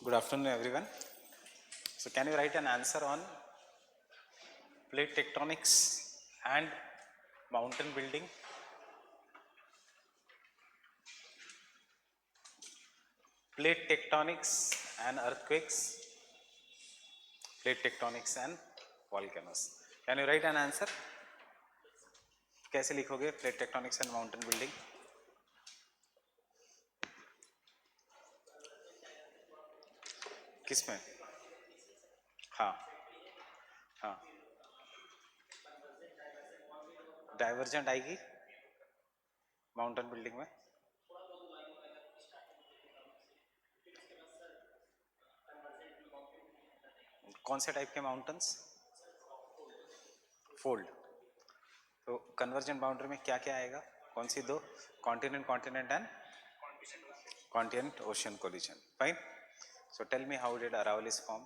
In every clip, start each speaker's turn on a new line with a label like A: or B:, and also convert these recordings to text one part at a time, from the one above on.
A: Good afternoon, everyone. So, can you write an answer on plate tectonics and mountain building? Plate tectonics and earthquakes, plate tectonics and volcanoes. Can you write an answer? कैसे लिखोगे plate tectonics and mountain building? किसमें? हाँ हाँ, divergent आएगी mountain building में. कौन से type के माउंटेन्स? फोल्ड. तो कन्वर्जेंट बाउंड्री में क्या क्या आएगा? कौन सी दो? Continent continent and continent ocean collision. Fine. So tell me, how did Aravallis form?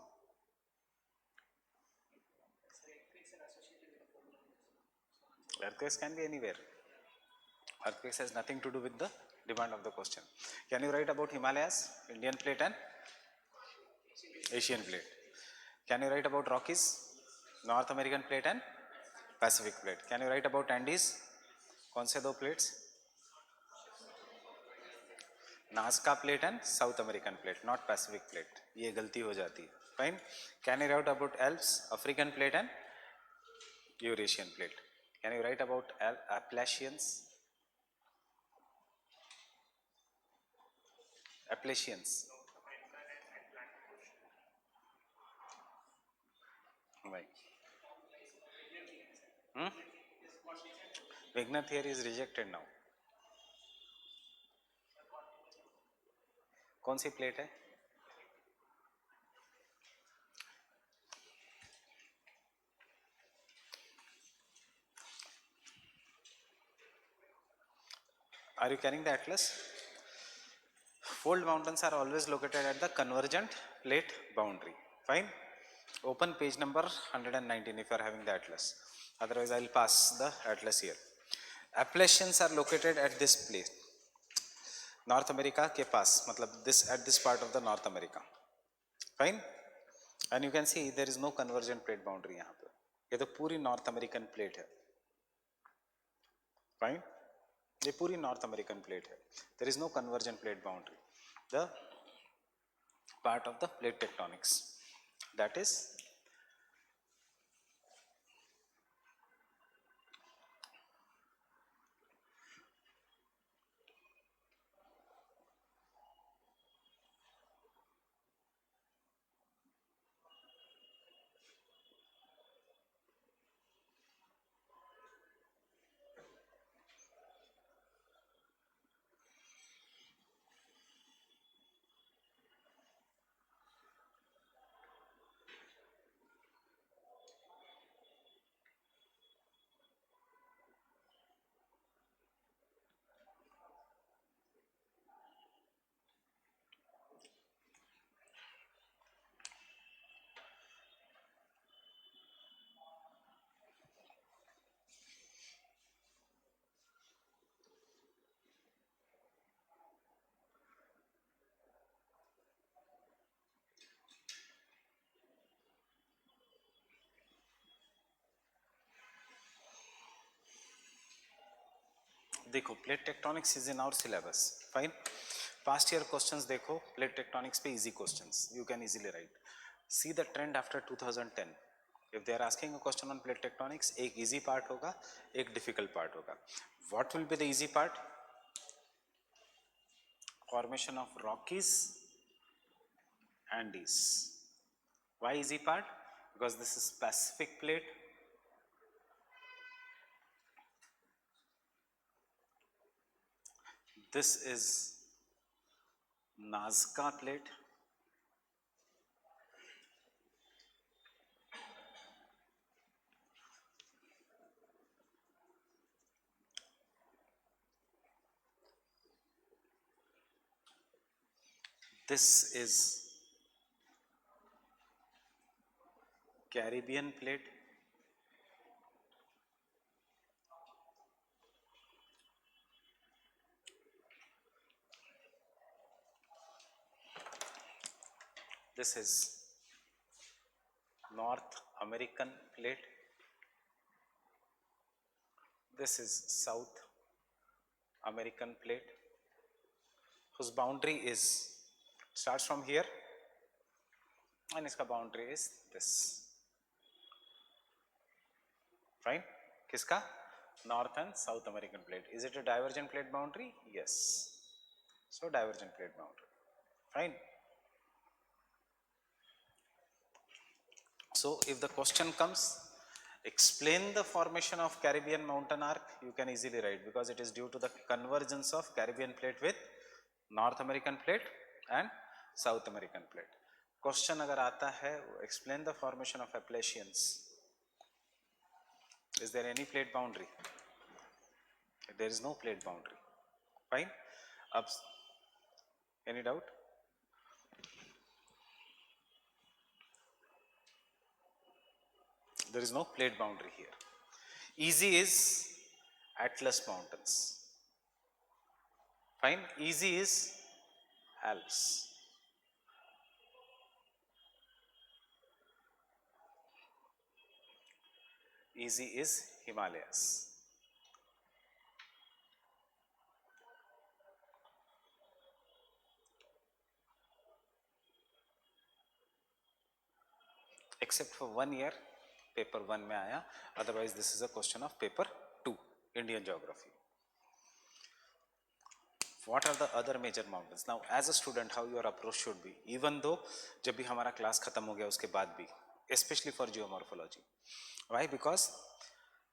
A: Earthquakes can be anywhere. Earthquakes has nothing to do with the demand of the question. Can you write about Himalayas, Indian plate and Asian plate? Can you write about Rockies, North American plate and Pacific plate? Can you write about Andes? कौन से दो plates? Nazca plate and south American plate, not Pacific plate. ये गलती हो जाती है. Fine. Can you right about Alps, African plate and Eurasian plate? Can you right about Appalachians? Appalachians. Wigner theory is rejected now. कौन सी plate है? Are you carrying the atlas? Fold mountains are always located at the convergent plate boundary. Fine. Open page number 119 if you are having the atlas. Otherwise, I will pass the atlas here. Appalachians are located at this place. North America के पास, मतलब this at this part of the North America. Fine. And you can see there is no convergent plate boundary यहाँ पे. ये तो पूरी North American plate है. Fine. ये पूरी North American plate है. There is no convergent plate boundary. The part of the plate tectonics, that is देखो plate tectonics is in our syllabus. Fine. Past year questions देखो plate tectonics पे, easy questions, you can easily write. See the trend after 2010. If they are asking a question on plate tectonics, एक easy part होगा, एक difficult part होगा. What will be the easy part? Formation of Rockies, Andes. Why easy part? Because this is Pacific plate. This is Nazca plate. This is Caribbean plate. This is North American plate. This is South American plate, whose boundary is starts from here and इसका boundary is this. Fine. किसका? North and South American plate. Is it a divergent plate boundary? Yes. So divergent plate boundary. Fine. So if the question comes, explain the formation of Caribbean mountain arc, you can easily write, because it is due to the convergence of Caribbean plate with North American plate and South American plate. Question अगर आता है, explain the formation of Appalachians. Is there any plate boundary? There is no plate boundary. Fine. Any doubt? There is no plate boundary here. Easy is Atlas Mountains. Fine. Easy is Alps. Easy is Himalayas. Except for 1 year, paper 1 में आया, otherwise this is a question of paper 2, Indian geography. What are the other major mountains? Now as a student, how your approach should be, even though जब भी हमारा class खत्म हो गया उसके बाद भी, especially for geomorphology. Why? Because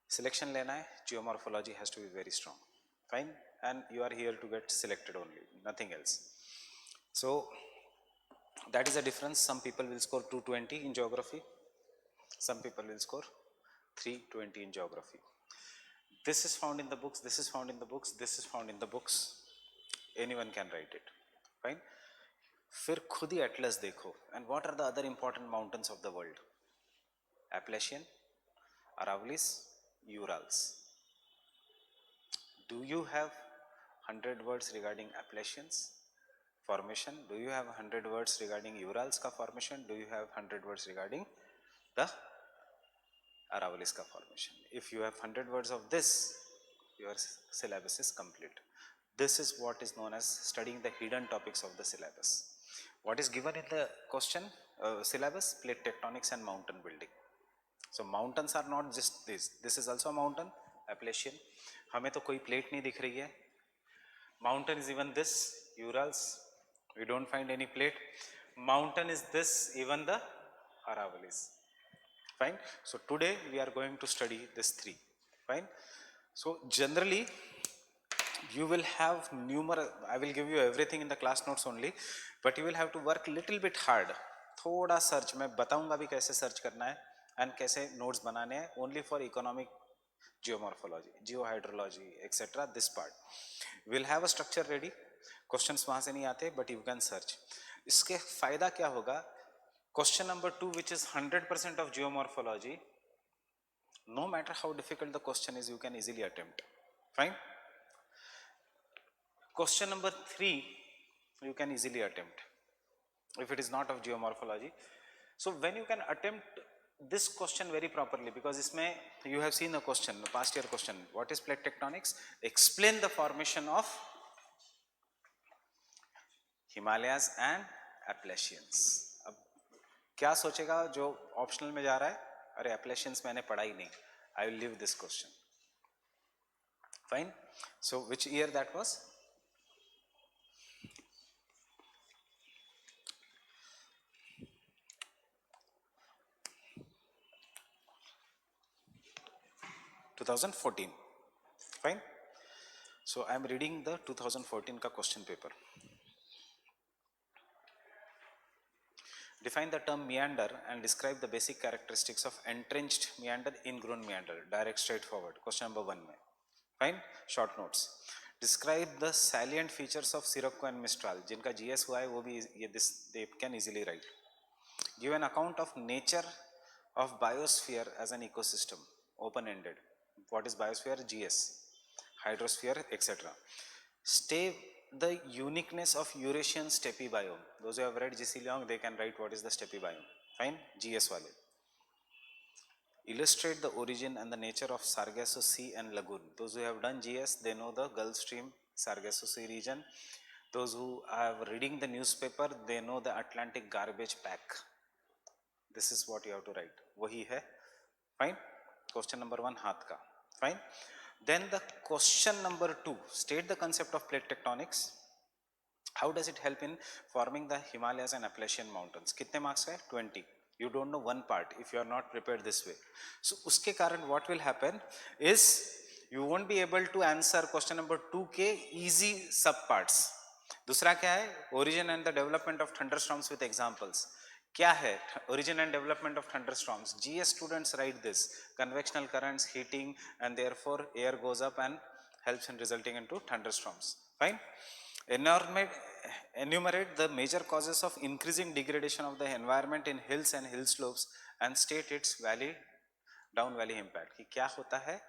A: selection लेना है, geomorphology has to be very strong. Fine. And you are here to get selected only, nothing else. So that is a difference. Some people will score 220 in geography, some people will score 320 in geography. This is found in the books, this is found in the books, this is found in the books. Anyone can write it. Fine. फिर खुद ही atlas देखो. And what are the other important mountains of the world? Appalachian, Aravallis, Urals. Do you have 100 words regarding Appalachians formation? Do you have 100 words regarding Urals ka formation? Do you have 100 words regarding the Aravallis ka formation? If you have 100 words of this, your syllabus is complete. This is what is known as studying the hidden topics of the syllabus. What is given in the question syllabus? Plate tectonics and mountain building. So mountains are not just this. This is also a mountain, Appalachian. हमें तो कोई plate नहीं दिख रही है. Mountain is even this, Urals. We don't find any plate. Mountain is this, even the Aravallis. Fine. So today we are going to study this 3. Fine. So generally you will have numerous, I will give you everything in the class notes only, but you will have to work little bit hard. थोड़ा search, मैं बताऊंगा भी कैसे search करना है and कैसे notes बनाने हैं, only for economic geomorphology, geohydrology, etc. This part we'll have a structure ready. Questions वहां से नहीं आते, but you can search. इसके फायदा क्या होगा? Question number 2, which is 100% of geomorphology, no matter how difficult the question is, you can easily attempt. Fine. Question number 3, you can easily attempt if it is not of geomorphology. So when you can attempt this question very properly, because isme you have seen a question, a past year question, what is plate tectonics? Explain the formation of Himalayas and Appalachians. अब क्या सोचेगा जो optional में जा रहा है, अरे Appalachians मैंने पढ़ा ही नहीं, I will leave this question. Fine. So which year that was? (2014). Fine. So I am reading the 2014 का question paper. Define the term meander and describe the basic characteristics of entrenched meander, ingrown meander. Direct, straightforward. Question number 1 में. Fine. Short notes. Describe the salient features of Sirocco and Mistral. जिनका GS हुआ है वो भी ये this they can easily write. Give an account of nature of biosphere as an ecosystem. Open-ended. What is biosphere? GS. Hydrosphere, etc. Stay the uniqueness of Eurasian steppe biome. Those who have read G.C. Leong, they can write what is the steppe biome. Fine, GS wale. Illustrate the origin and the nature of Sargasso Sea and lagoon. Those who have done GS, they know the Gulf Stream, Sargasso Sea region. Those who are reading the newspaper, they know the Atlantic garbage pack. This is what you have to write. Wahi hai. Fine. Question number 1, हाथ का. Fine. Then the question number 2, state the concept of plate tectonics. How does it help in forming the Himalayas and Appalachian mountains? कितने marks है? 20. You don't know one part if you are not prepared this way. So उसके कारण what will happen is you won't be able to answer question number 2 के easy sub parts. दूसरा क्या है? Origin and the development of thunderstorms with examples. क्या है? Origin and development of thunderstorms. GS students write this. Convectional currents, heating, and therefore air goes up and helps in resulting into thunderstorms. Fine. Enumerate the major causes of increasing degradation of the environment in hills and hill slopes and state its valley down valley impact. कि क्या होता है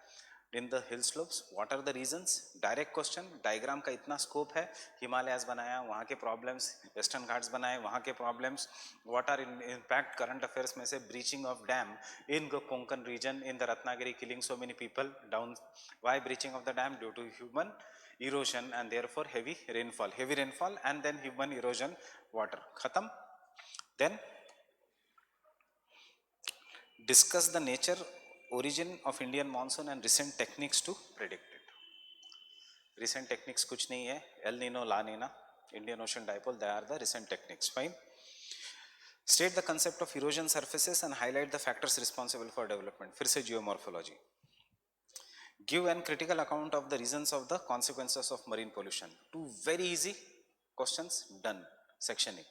A: in the hill slopes, what are the reasons? Direct question. Diagram का इतना scope है. Himalayas बनाया, वहाँ के problems, Western Ghats बनाए, वहाँ के problems. What are impact current affairs में से breaching of dam in the Konkan region, in the Ratnagiri, killing so many people down. Why breaching of the dam? Due to human erosion and therefore heavy rainfall and then human erosion, water. Khatam. Then discuss the nature, origin of Indian monsoon and recent techniques to predict it. Recent techniques kuch nahi hai. El Nino, La Nina, Indian Ocean Dipole, they are the recent techniques. Fine. State the concept of erosion surfaces and highlight the factors responsible for development. फिर से geomorphology. Give an critical account of the reasons of the consequences of marine pollution. Two very easy questions, done. Section A.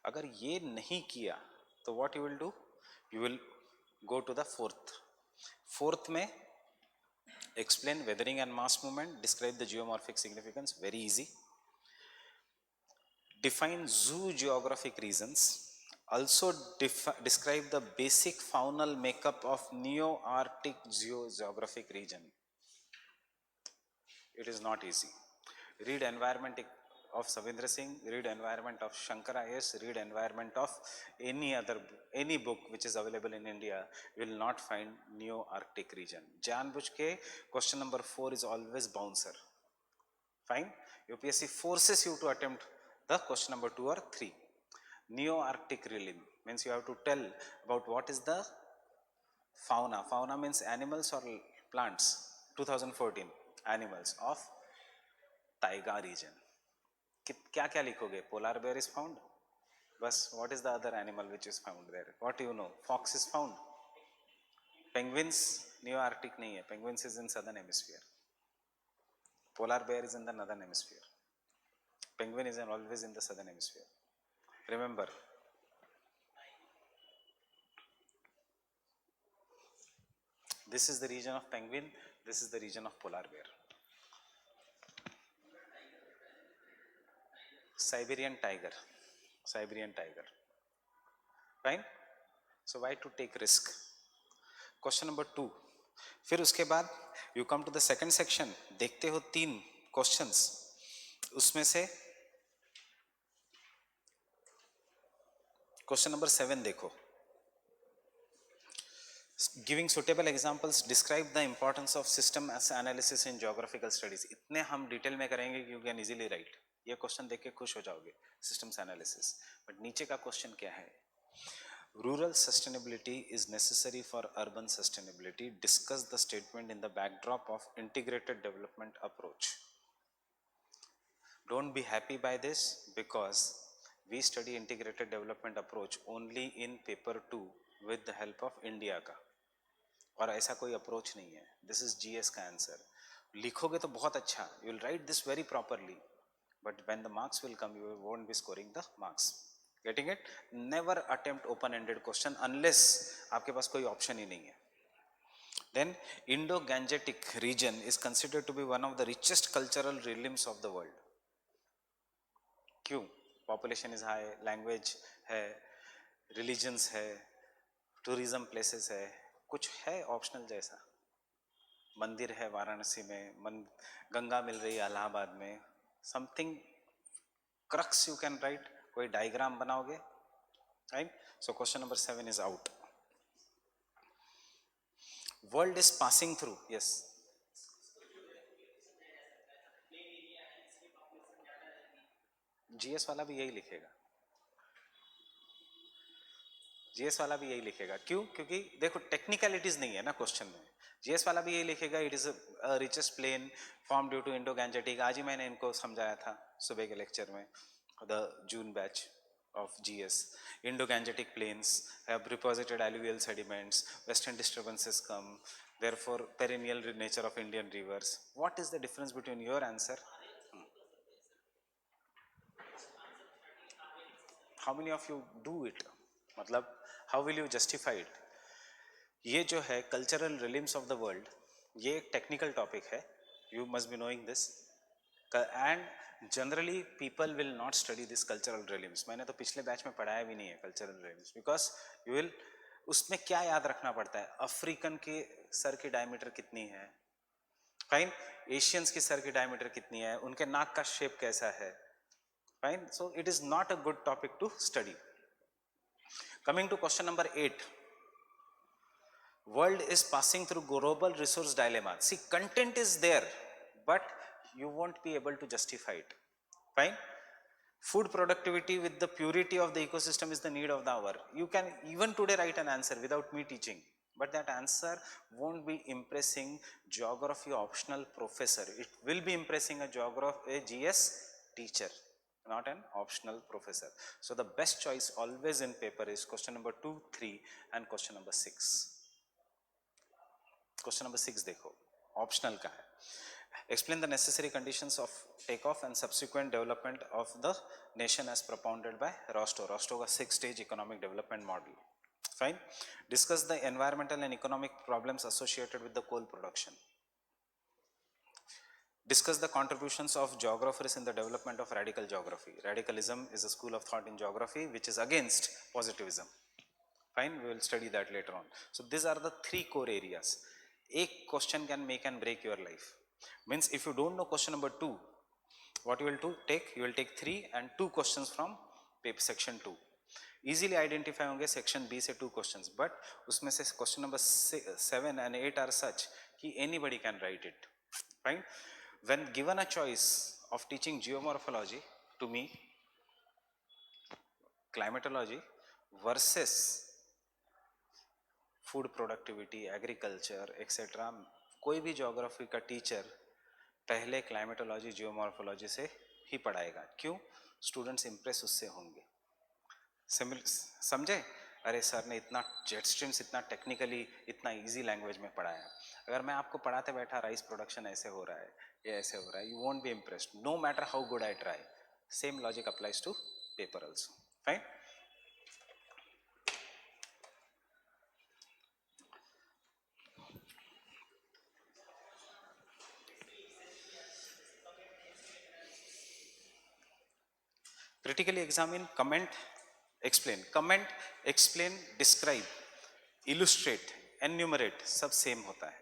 A: अगर ये नहीं किया तो what you will do? You will go to the fourth में explain weathering and mass movement, describe the geomorphic significance, very easy. Define zoogeographic reasons, also describe the basic faunal makeup of Neo-Arctic geographic region. It is not easy. Read environment of Savindra Singh, read environment of Shankar IAS, read environment of any book which is available in India, you will not find Neo-Arctic region. Janbuj ke question number 4 is always bouncer. Fine. UPSC forces you to attempt the question number 2 or 3. Neo-Arctic realm means you have to tell about what is the fauna. Fauna means animals or plants. 2014 animals of taiga region. क्या क्या लिखोगे? Polar bear is found. बस what is the other animal which is found there? What do you know? Fox is found. Penguins Neo-Arctic नहीं है. Penguins is in southern hemisphere. Polar bear is in the northern hemisphere. Penguin is always in the southern hemisphere. Remember. This is the region of penguin. This is the region of polar bear. Siberian tiger. Siberian tiger. Fine. So why to take risk? Question number 2. फिर उसके बाद you come to the second section. देखते हो 3 questions. उसमें से question number 7 देखो. Giving suitable examples, describe the importance of system as analysis in geographical studies. इतने हम डिटेल में करेंगे कि you can easily write. ये क्वेश्चन देख के खुश हो जाओगे. Systems analysis. बट नीचे का क्वेश्चन क्या है? Rural sustainability is necessary for urban sustainability. Discuss the statement in the backdrop of integrated development approach. Don't be happy by this because we study integrated development approach only in paper 2 with the help of India का. और ऐसा कोई approach नहीं है. This is GS का answer. लिखोगे तो बहुत अच्छा, you will write this very properly, but when the marks will come you won't be scoring the marks. Getting it? Never attempt open ended question unless आपके पास कोई ऑप्शन ही नहीं है. Then Indo Gangetic region is considered to be one of the richest cultural realms of the world. क्यों? Population is high, language है, religions है, tourism places है, कुछ है ऑप्शनल जैसा. मंदिर है वाराणसी में, गंगा मिल रही है इलाहाबाद में, something crux you can write, कोई diagram बनाओगे, right? So question number 7 is out. World is passing through, yes. GS वाला भी यही लिखेगा, जीएस वाला भी यही लिखेगा. क्यों? क्योंकि देखो टेक्निकलिटीज नहीं है ना क्वेश्चन में. जीएस वाला भी यही लिखेगा, it is richest plain form due to Indo Gangetic. आज ही मैंने इनको समझाया था सुबह के लेक्चर में, the June batch of GS. Indo-Gangetic plains have reposited alluvial sediments, western disturbances come, therefore perennial nature of Indian rivers. What is the difference between your answer? How many of you do it? मतलब how will you justify it? ये जो है cultural realms of the world, ये एक technical topic है, you must be knowing this. And generally people will not study this cultural realms. मैंने तो पिछले बैच में पढ़ाया भी नहीं है cultural realms, because you will, उसमें क्या याद रखना पड़ता है, अफ्रीकन के सर की डायमीटर कितनी है, फाइन, एशियंस की सर की डायमीटर कितनी है, उनके नाक का शेप कैसा है, fine. So it is not a good topic to study. Coming to question number 8. World is passing through global resource dilemma. See, content is there, but you won't be able to justify it. Fine. Food productivity with the purity of the ecosystem is the need of the hour. You can even today write an answer without me teaching, but that answer won't be impressing geography optional professor. It will be impressing a GS teacher, not an optional professor. So the best choice always in paper is question number 2, 3 and question number 6. Question number 6 देखो, optional का है. Explain the necessary conditions of take off and subsequent development of the nation as propounded by Rostow. Rostow का 6-stage economic development model. Fine. Discuss the environmental and economic problems associated with the coal production. Discuss the contributions of geographers in the development of radical geography. Radicalism is a school of thought in geography which is against positivism. Fine, we will study that later on. So these are the 3 core areas. एक question can make and break your life. Means if you don't know question number 2, what you will do, you will take 3 and 2 questions from paper section 2. easily identify होंगे section B से 2 questions, but उसमें से question number 7 and 8 are such कि anybody can write it. Fine. When given a choice of teaching geomorphology to me, climatology versus food productivity, agriculture etcetera, कोई भी geography का teacher पहले climatology geomorphology से ही पढ़ाएगा. क्यों? Students Impress उससे होंगे. समझे? अरे सर ने इतना जेट स्ट्रीम्स इतना टेक्निकली इतना इजी लैंग्वेज में पढ़ाया, अगर मैं आपको पढ़ाते बैठा राइस प्रोडक्शन ऐसे हो रहा है, ये ऐसे हो रहा है, you won't be impressed no matter how good I try. Same logic applies to paper also. Fine. Critically examine, comment, explain. Comment, explain, describe, illustrate, enumerate, सब same होता है.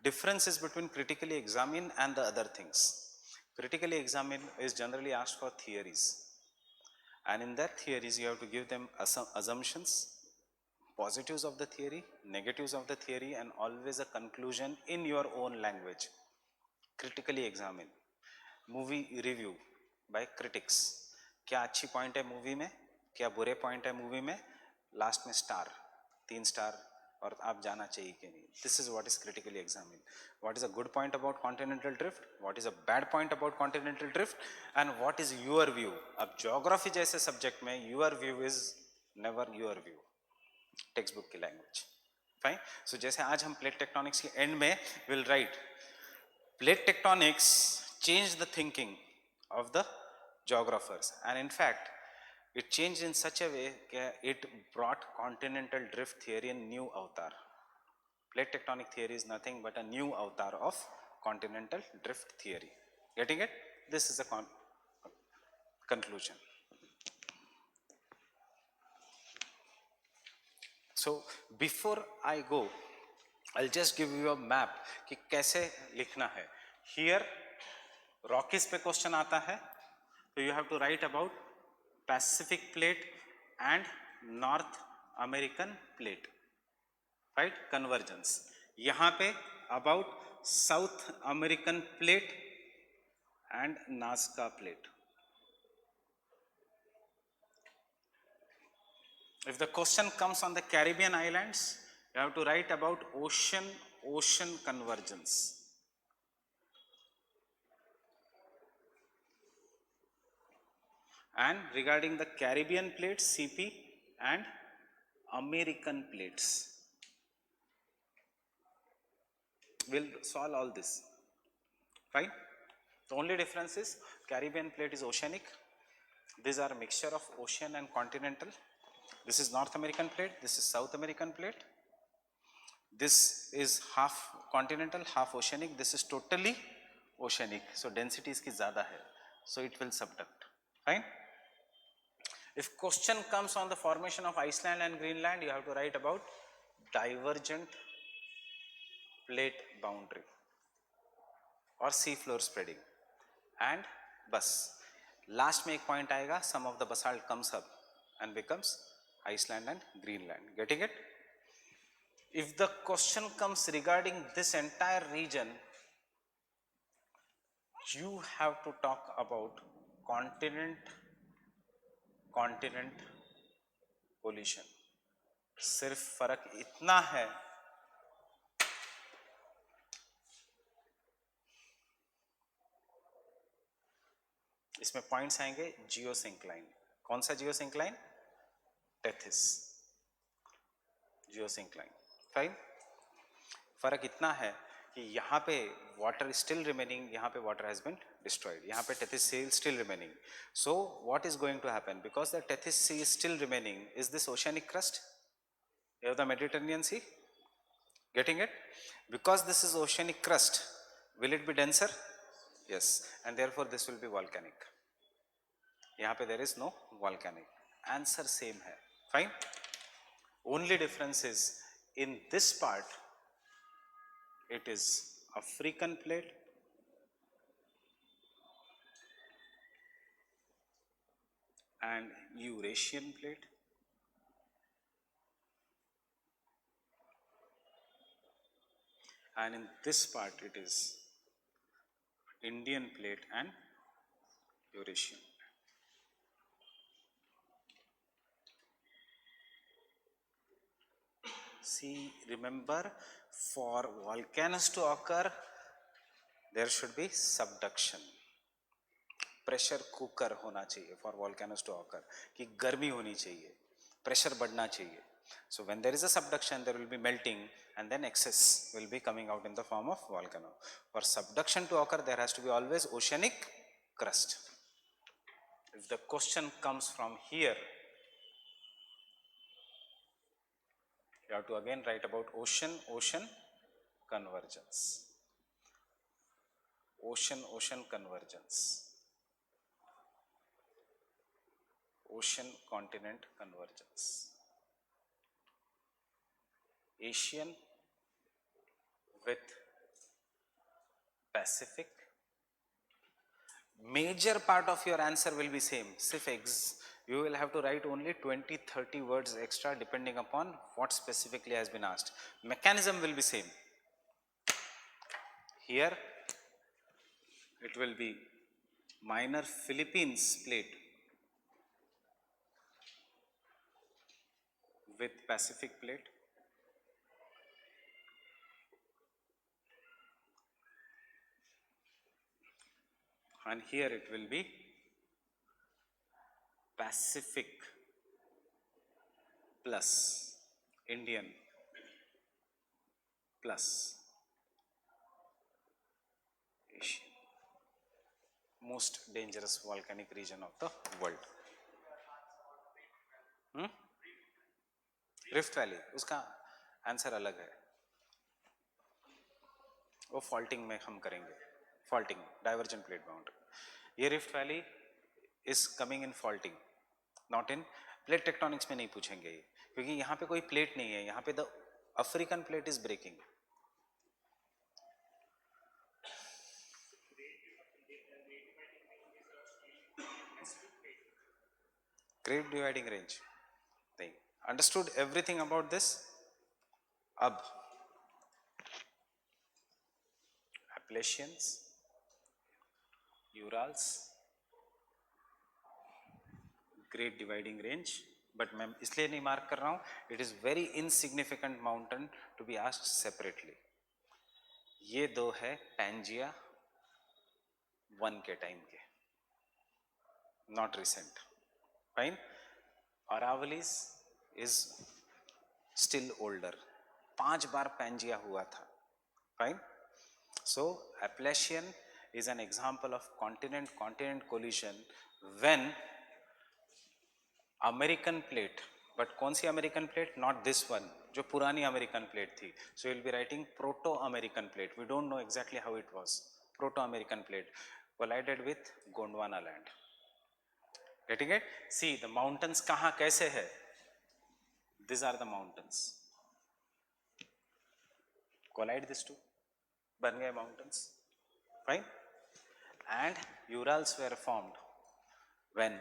A: Difference is between critically examine and the other things. Critically examine is generally asked for theories, and in that theories you have to give them assumptions, positives of the theory, negatives of the theory, and always a conclusion in your own language. Critically examine. Movie review by critics. क्या अच्छी point है movie में, क्या बुरे point है movie में, last में star, 3 star, और आप जाना चाहिए कि नहीं. This is what is critically examine. What is a good point about continental drift, what is a bad point about continental drift, and what is your view. अब geography जैसे subject में your view is never your view, text book की language. Fine. So जैसे आज हम plate tectonics के end में will write plate tectonics change the thinking of the geographers, and in fact it changed in such a way that it brought continental drift theory in new avatar. Plate tectonic theory is nothing but a new avatar of continental drift theory. Getting it? This is a conclusion. So before I go, I'll just give you a map कि कैसे लिखना है. Here Rockies पे question आता है तो you have to write about Pacific plate and North American plate, right, convergence. यहां पे about South American plate and Nazca plate. If the question comes on the Caribbean islands, you have to write about ocean convergence. And regarding the Caribbean plates, CP and American plates. We'll solve all this. Fine. The only difference is Caribbean plate is oceanic. These are a mixture of ocean and continental. This is North American plate, this is South American plate. This is half continental, half oceanic. This is totally oceanic. So density iski zyada hai. So it will subduct. Fine. If question comes on the formation of Iceland and Greenland, you have to write about divergent plate boundary or sea floor spreading. And bus. Last में एक point आएगा, some of the basalt comes up and becomes Iceland and Greenland. Getting it? If the question comes regarding this entire region, you have to talk about continent collision. सिर्फ फर्क इतना है इसमें points आएंगे geosyncline. कौन सा geosyncline? Tethys geosyncline. Fine. फर्क इतना है कि यहाँ पे वाटर स्टिल रिमेनिंग, यहाँ पे वाटर हैज बीन destroyed, यहाँ पे Tethys sea still remaining. So what is going to happen? Because the Tethys sea is still remaining, is this oceanic crust? You have the Mediterranean Sea. Getting it? Because this is oceanic crust, will it be denser? Yes, and therefore this will be volcanic. यहाँ पे there is no volcanic. Answer same है. Fine. Only difference is in this part it is African plate and Eurasian plate, and in this part it is Indian plate and Eurasian. See, remember, for volcanoes to occur there should be subduction. Pressure cooker होना चाहिए for volcanoes to occur, कि गर्मी होनी चाहिए, pressure बढ़ना चाहिए. So when there is a subduction, there will be melting and then excess will be coming out in the form of volcano. For subduction to occur, there has to be always oceanic crust. If the question comes from here, you have to again write about ocean convergence. Ocean convergence. Ocean continent convergence. Asian with Pacific. Major part of your answer will be same. You will have to write only 20-30 words extra depending upon what specifically has been asked. Mechanism will be same. Here it will be minor Philippines plate with Pacific plate. And here it will be Pacific plus Indian plus Asian. Most dangerous volcanic region of the world. Rift valley, उसका answer अलग है, वो faulting में हम करेंगे. Faulting, divergent plate boundary. ये rift valley is coming in faulting, not in plate tectonics में नहीं पूछेंगे ये, क्योंकि यहाँ पे कोई प्लेट नहीं है. यहाँ पे the African plate is breaking. great dividing range thing. Understood everything about this? अब Appalachians, Urals, great dividing range, but मैं इसलिए नहीं मार्क कर रहा हूँ, it is very insignificant mountain to be asked separately. ये दो है Pangaea 1 के टाइम के, not recent. Fine. Aravallis is still older. 5 bar Pangaea हुआ था. Fine. So Appalachian is an example of continent collision when American plate, but कौन सी American plate? Not this one, जो पुरानी American plate थी. So you'll be writing Proto-American plate. We don't know exactly how it was. Proto-American plate collided with Gondwana land. Getting it? See the mountains कहाँ कैसे है? These are the mountains. Collide these two, बन गए mountains. Fine. And Urals were formed when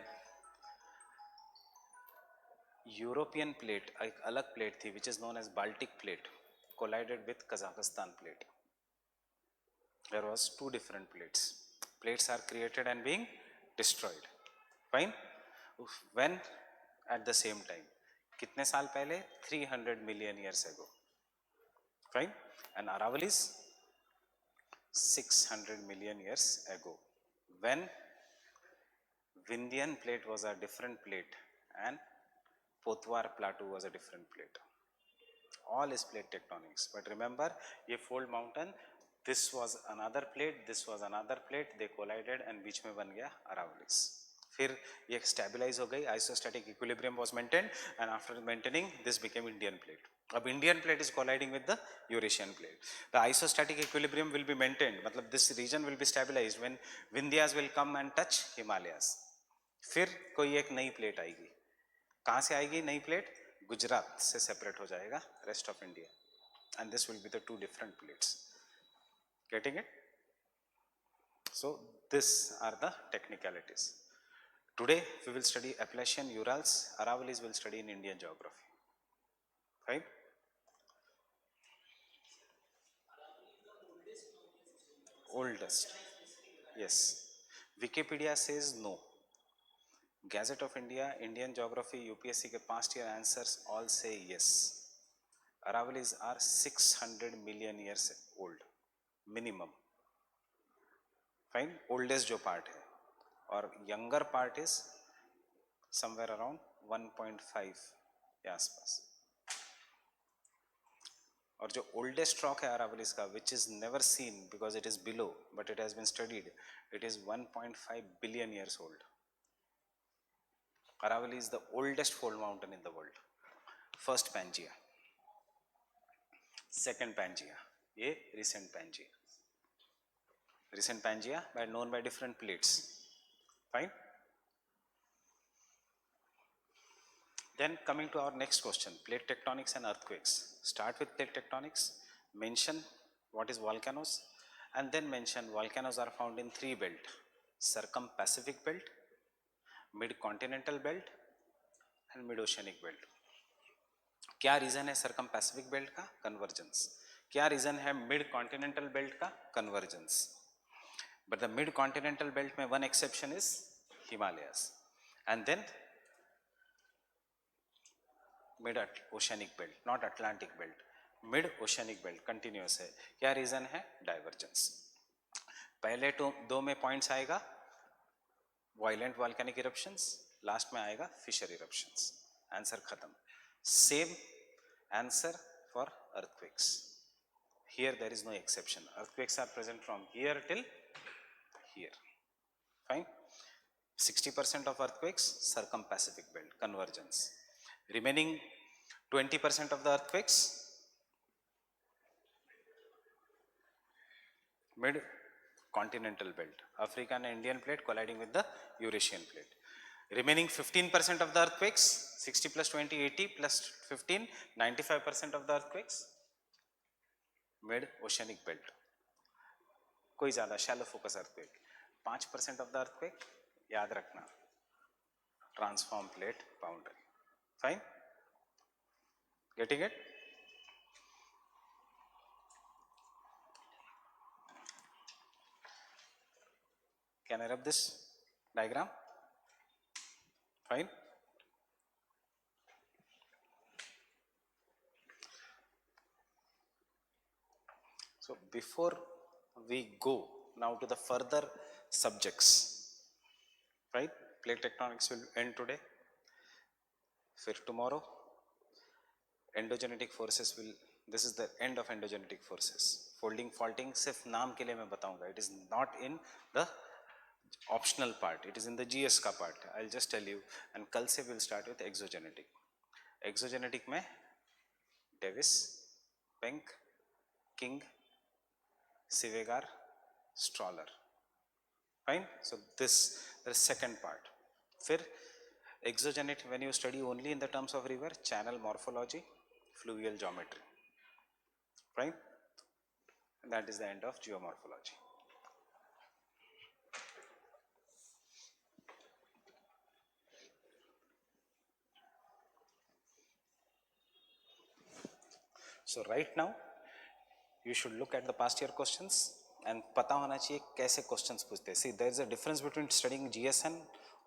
A: European plate एक अलग plate थी which is known as Baltic plate collided with Kazakhstan plate. There was two different plates. Plates are created and being destroyed. Fine. When at the same time, कितने साल पहले? 300 million years ago. Fine. And Aravallis 600 million years ago, when Vindhyan plate was a different plate and Potwar plateau was a different plate. All is plate tectonics. But remember, ये fold mountain, this was another plate, this was another plate, they collided and बीच में बन गया Aravallis. फिर ये stabilize हो गई, isostatic equilibrium was maintained, and after maintaining this became Indian plate. अब Indian plate is colliding with the Eurasian plate. The isostatic equilibrium will be maintained, मतलब this region will be stabilized when Vindhyas will come and touch Himalayas. फिर कोई एक नई plate आएगी. कहाँ से आएगी नई प्लेट? गुजरात से सेपरेट हो जाएगा rest of India, and this will be the two different plates. Getting it? So this are the technicalities. Today we will study Appalachian, Urals, Aravallis will study in Indian geography. Right? Oldest. Yes. Wikipedia says no. Gazette of India, Indian Geography, UPSC के past year answers all say yes. Aravallis are 600 million years old, minimum. Fine. Oldest जो part है, और younger part is somewhere around 1.5 के आसपास. और जो oldest rock है Aravallis का, which is never seen because it is below, but it has been studied, it is 1.5 billion years old. Aravalli is the oldest fold mountain in the world. First Pangaea, second Pangaea, ये recent Pangaea. Recent Pangaea by known by different plates. Fine. Then coming to our next question, plate tectonics and earthquakes. Start with plate tectonics, mention what is volcanoes, and then mention volcanoes are found in 3 belts: circum-Pacific belt, mid-continental belt and mid-oceanic belt. क्या reason है circum-Pacific belt का? Convergence. क्या reason है mid-continental belt का? Convergence. But the mid-continental belt में one exception is Himalayas, and then mid-oceanic belt, not Atlantic belt. Mid-oceanic belt continuous है. क्या reason है? Divergence. पहले तो 2 में पॉइंट्स आएगा वायलेंट वॉल्केनिक इरप्शंस, लास्ट में आएगा फिशर इरप्शंस. आंसर खत्म. Same answer for earthquakes. Here there is no exception. Earthquakes are present from here till here. Fine. 60% of earthquakes circum-Pacific belt, convergence. Remaining 20% of the earthquakes mid-continental belt, African and Indian plate colliding with the Eurasian plate. Remaining 15% of the earthquakes, 60 plus 20, 80 plus 15, 95% of the earthquakes mid-oceanic belt. कोई ज़्यादा shallow focus earthquake. 5% of the earthquake याद रखना transform plate boundary. Fine? Getting it? Can I rub this diagram? Fine? So before we go now to the further subjects, right? Plate tectonics will end today. फिर tomorrow endogenetic forces will, this is the end of endogenetic forces. Folding faulting सिर्फ नाम के लिए मैं बताऊंगा, it is not in the optional part, it is in the GS का part. I'll just tell you. And कल से we'll start with exogenetic. Exogenetic में Davis, Penck, King, Sivegar, Stroller. Fine? So this the second part. फिर exogenetic, when you study only in the terms of river, channel morphology, fluvial geometry. Fine? And that is the end of geomorphology. So right now you should look at the past year questions and पता होना चाहिए कैसे questions पूछते हैं. See, there is a difference between studying GS and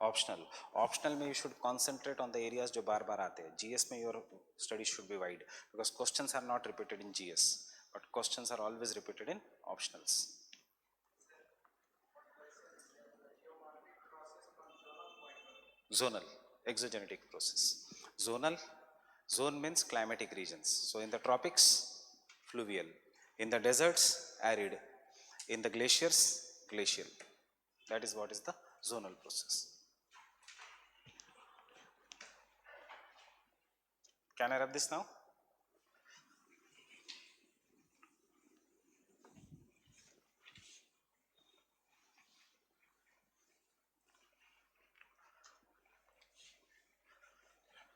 A: optional. Optional में you should concentrate on the areas जो बार बार आते हैं. GS में your study should be wide because questions are not repeated in GS, but questions are always repeated in optionals. Zonal, exogenetic process. Zonal, zone means climatic regions. So in the tropics, fluvial. In the deserts, arid. In the glaciers, glacial. That is what is the zonal process. Can I rub this now?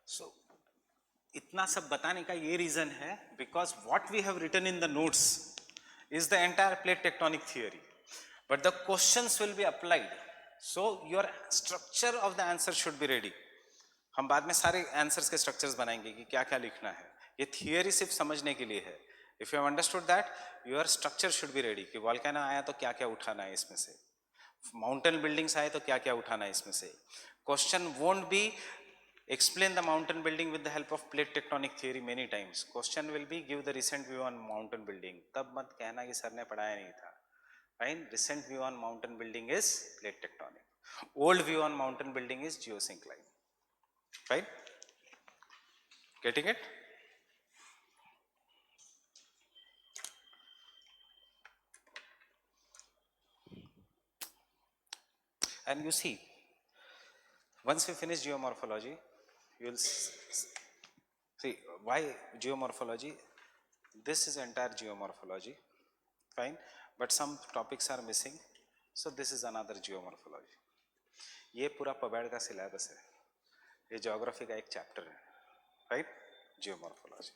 A: So, इतना सब बताने का ये reason है because what we have written in the notes is the entire plate tectonic theory, but the questions will be applied. So your structure of the answer should be ready. हम बाद में सारे आंसर्स के structures बनाएंगे कि क्या क्या लिखना है. ये थियरी सिर्फ समझने के लिए है. If you have understood that, your structure should be ready कि वॉल्केनो आया तो क्या क्या उठाना है इसमें से, माउंटेन बिल्डिंग्स आए तो क्या क्या उठाना है इसमें से. Question won't be explain the mountain building with the help of plate tectonic theory many times. Question will be give the recent view on mountain building. तब मत कहना कि सर ने पढ़ाया नहीं था. Fine? Recent view on mountain building is plate tectonic. Old view on mountain building is geosyncline. Right? Getting it? And you see, once we finish geomorphology, you will see why geomorphology. This is entire geomorphology. Fine, but some topics are missing, so this is another geomorphology. ये पूरा पबैड का syllabus है. ये geography का एक chapter है. Right? Geomorphology.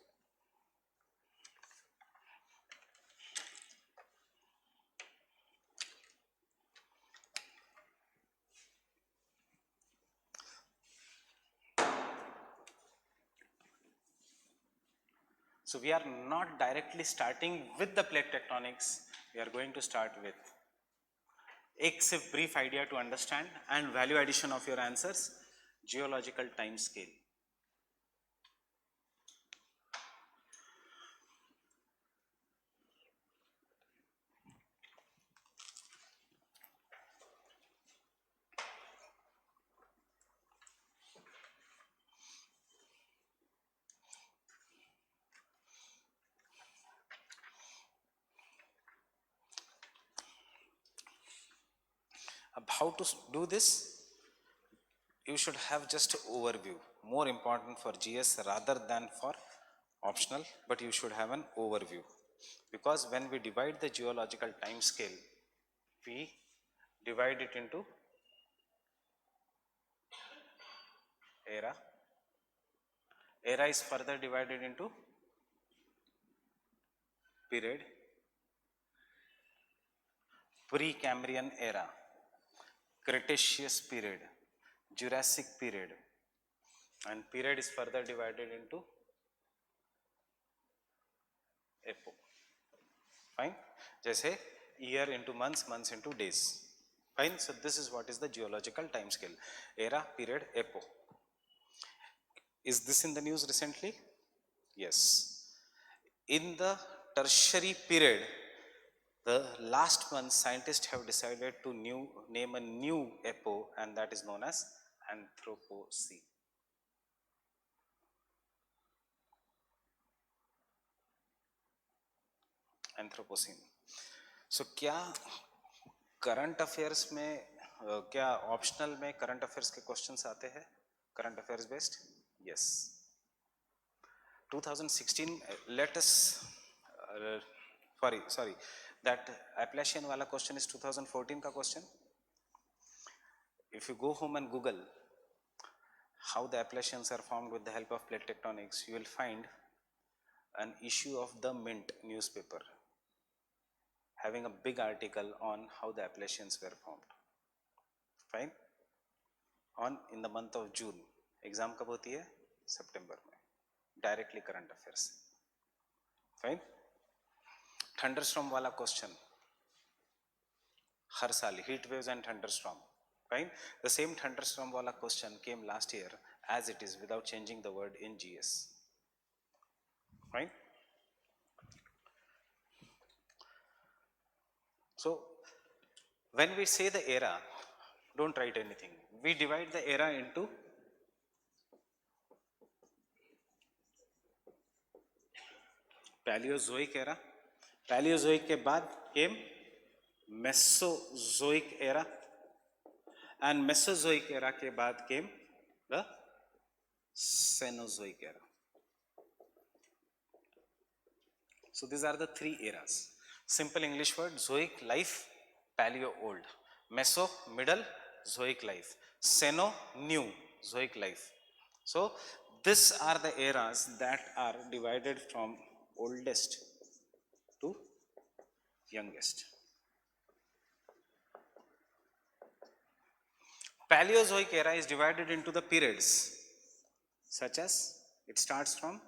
A: So we are not directly starting with the plate tectonics. We are going to start with एक सिर्फ brief idea to understand and value addition of your answers. Geological time scale. How to do this? You should have just overview, more important for GS rather than for optional, but you should have an overview, because when we divide the geological time scale, we divide it into era. Era is further divided into period, Precambrian era, Cretaceous period, Jurassic period, and period is further divided into epoch. Fine. जैसे year into months, months into days. Fine. So this is what is the geological time scale. Era, period, epoch. Is this in the news recently? Yes. In the tertiary period, the last month scientists have decided to name a new epoch, and that is known as Anthropocene. Anthropocene. So क्या current affairs में क्या optional में current affairs के questions आते हैं current affairs based? Yes. 2016 let us sorry that Appalachian वाला question is 2014 का question. If you go home and Google how the Appalachians are formed with the help of plate tectonics, you will find an issue of the Mint newspaper having a big article on how the Appalachians were formed. Fine. On in the month of June. Exam कब होती है? सितंबर में. Directly current affairs. Fine. Thunderstorm वाला question हर साल, heat waves and thunderstorm. Fine. The same thunderstorm वाला question came last year as it is without changing the word in GS. Fine. So when we say the era, don't write anything. We divide the era into Paleozoic era. Paleozoic के बाद came Mesozoic era, and Mesozoic era के बाद came the Cenozoic era. So these are the three eras. Simple English word: Zoic, life; Paleo, old; Meso, middle; Zoic, life; Ceno, new; Zoic, life. So these are the eras that are divided from oldest to youngest. Paleozoic era is divided into the periods such as it starts from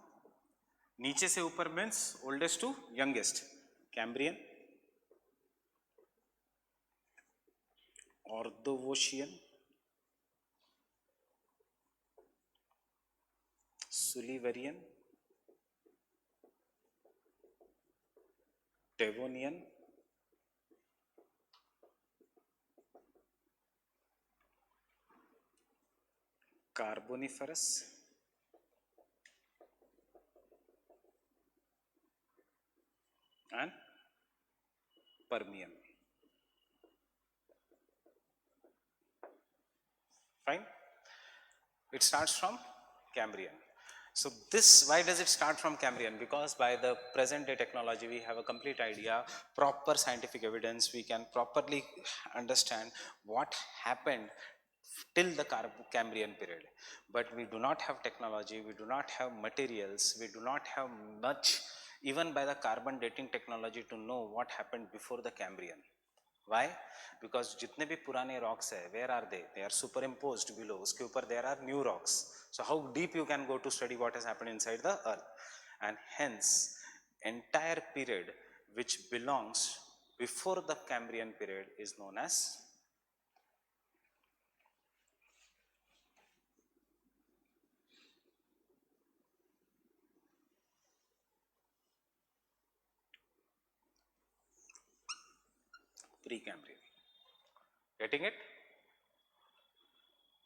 A: नीचे से ऊपर means oldest to youngest. Cambrian, Ordovician, Silurian, Devonian, Carboniferous, and Permian. Fine. It starts from Cambrian. So this, why does it start from Cambrian? Because by the present day technology, we have a complete idea, proper scientific evidence, we can properly understand what happened till the Cambrian period. But we do not have technology, we do not have materials, we do not have much, even by the carbon dating technology, to know what happened before the Cambrian. Why? Because जितने भी पुराने rocks है, where are they? They are superimposed below. उसके ऊपर there are new rocks. So how deep you can go to study what has happened inside the earth? And hence, entire period which belongs before the Cambrian period is known as Precambrian. Getting it?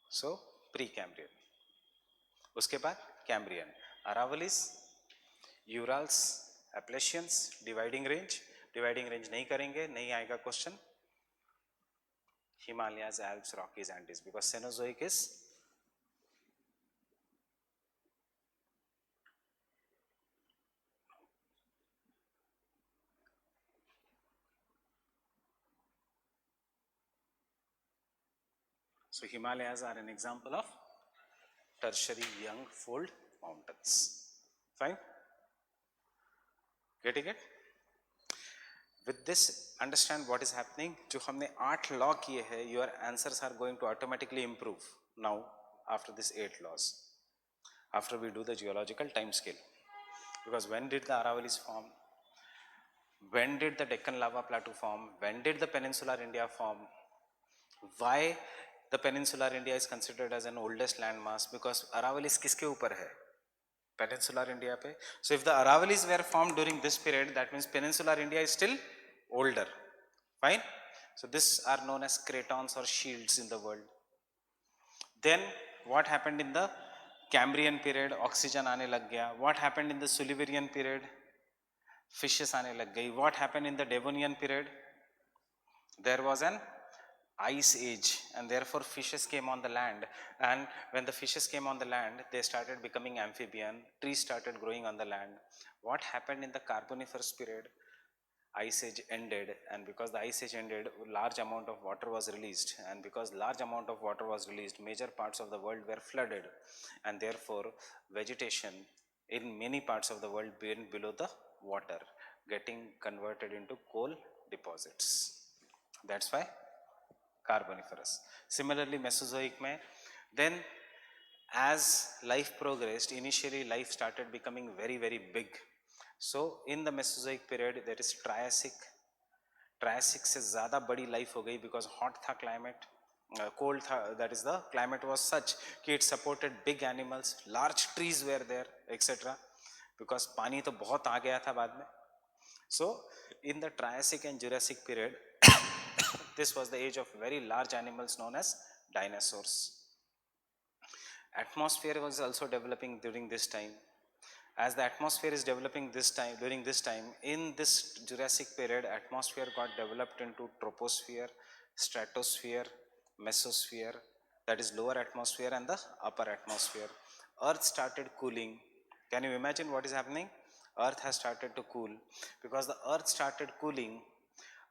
A: So Precambrian. उसके बाद Cambrian. Aravallis, Urals, Appalachians, dividing range. Dividing range नहीं करेंगे, नहीं आएगा question. Himalayas, Alps, Rockies, Andes, because Cenozoic is so Himalayas are an example of tertiary young fold mountains. Fine. Getting it? With this, understand what is happening. जो हमने 8 law किए हैं, your answers are going to automatically improve. now after these 8 laws, after we do the geological time scale. Because when did the Aravalis form? When did the Deccan lava plateau form? When did the peninsular India form? Why the peninsular India is considered as an oldest landmass? Because Aravalis किसके ऊपर है? Peninsular India पे. So if the Aravalis were formed during this period, that means peninsular India is still older. Fine. So these are known as cratons or shields in the world. Then what happened in the Cambrian period? Oxygen आने लग गया. What happened in the Silurian period? Fishes आने लग गई. What happened in the Devonian period? There was an ice age, and therefore fishes came on the land. And when the fishes came on the land, they started becoming amphibian. Trees started growing on the land. What happened in the Carboniferous period? Ice age ended, and because the ice age ended, large amount of water was released, and because large amount of water was released, major parts of the world were flooded, and therefore vegetation in many parts of the world been below the water, getting converted into coal deposits. That's why Carboniferous. Similarly, Mesozoic mein, then as life progressed, initially life started becoming very, very big. So in the Mesozoic period, there is Triassic. Triassic से ज़्यादा बड़ी life हो गई because hot था climate, cold था, that is the climate was such कि it supported big animals, large trees were there, etc. Because पानी तो बहुत आ गया था बाद में. So in the Triassic and Jurassic period, this was the age of very large animals known as dinosaurs. Atmosphere was also developing during this time. As the atmosphere is developing this time, during this time, in this Jurassic period, atmosphere got developed into troposphere, stratosphere, mesosphere, that is lower atmosphere and the upper atmosphere. Earth started cooling. Can you imagine what is happening? Earth has started to cool. Because the earth started cooling,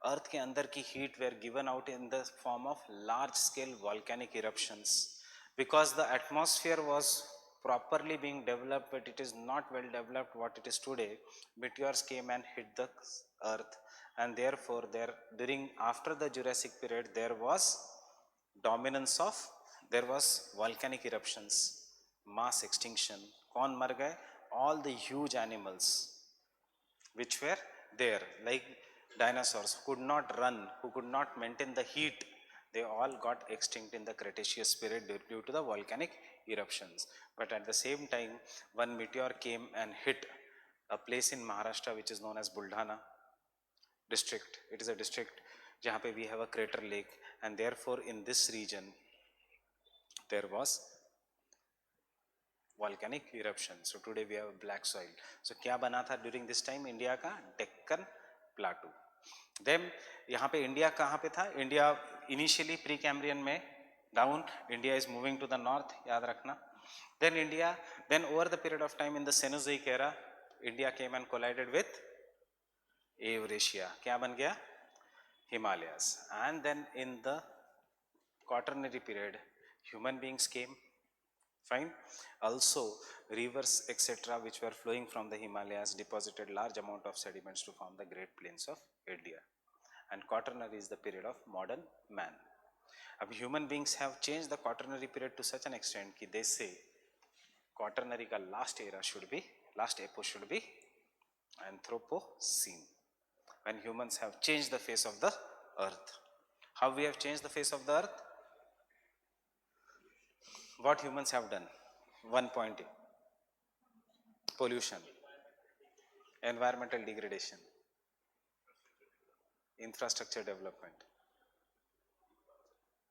A: earth के अंदर की heat were given out in the form of large scale volcanic eruptions. Because the atmosphere was properly being developed, but it is not well developed what it is today, meteors came and hit the earth, and therefore there during after the Jurassic period there was dominance of, there was volcanic eruptions, mass extinction. कौन मर गए? All the huge animals which were there, like dinosaurs who could not run, who could not maintain the heat, they all got extinct in the Cretaceous period due to the volcanic eruptions. But at the same time, one meteor came and hit a place in Maharashtra which is known as Buldhana district. It is a district जहाँ पे we have a crater lake, and therefore in this region there was volcanic eruption. So today we have black soil. So क्या बना था during this time? India का Deccan Plateau. Then यहाँ पे India कहाँ पे था? इंडिया initially pre-Cambrian में down, India is moving to the north, याद रखना. Then India, then over the period of time in the Cenozoic era, India came and collided with Eurasia. क्या बन गया? Himalayas. And then in the Quaternary period, human beings came. Fine. Also, rivers etc. which were flowing from the Himalayas deposited large amount of sediments to form the Great Plains of India. And Quaternary is the period of modern man. अब human beings have changed the Quaternary period to such an extent कि they say Quaternary का last era should be, last epoch should be Anthropocene, when humans have changed the face of the earth. How we have changed the face of the earth? What humans have done? One point: pollution, environmental degradation, infrastructure development,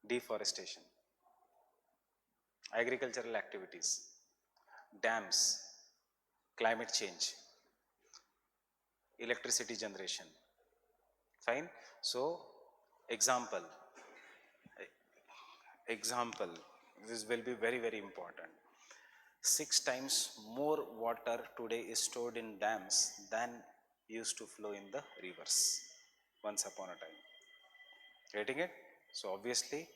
A: deforestation, agricultural activities, dams, climate change, electricity generation. Fine. So example, this will be very, very important. 6 times more water today is stored in dams than used to flow in the rivers once upon a time. Getting it? So obviously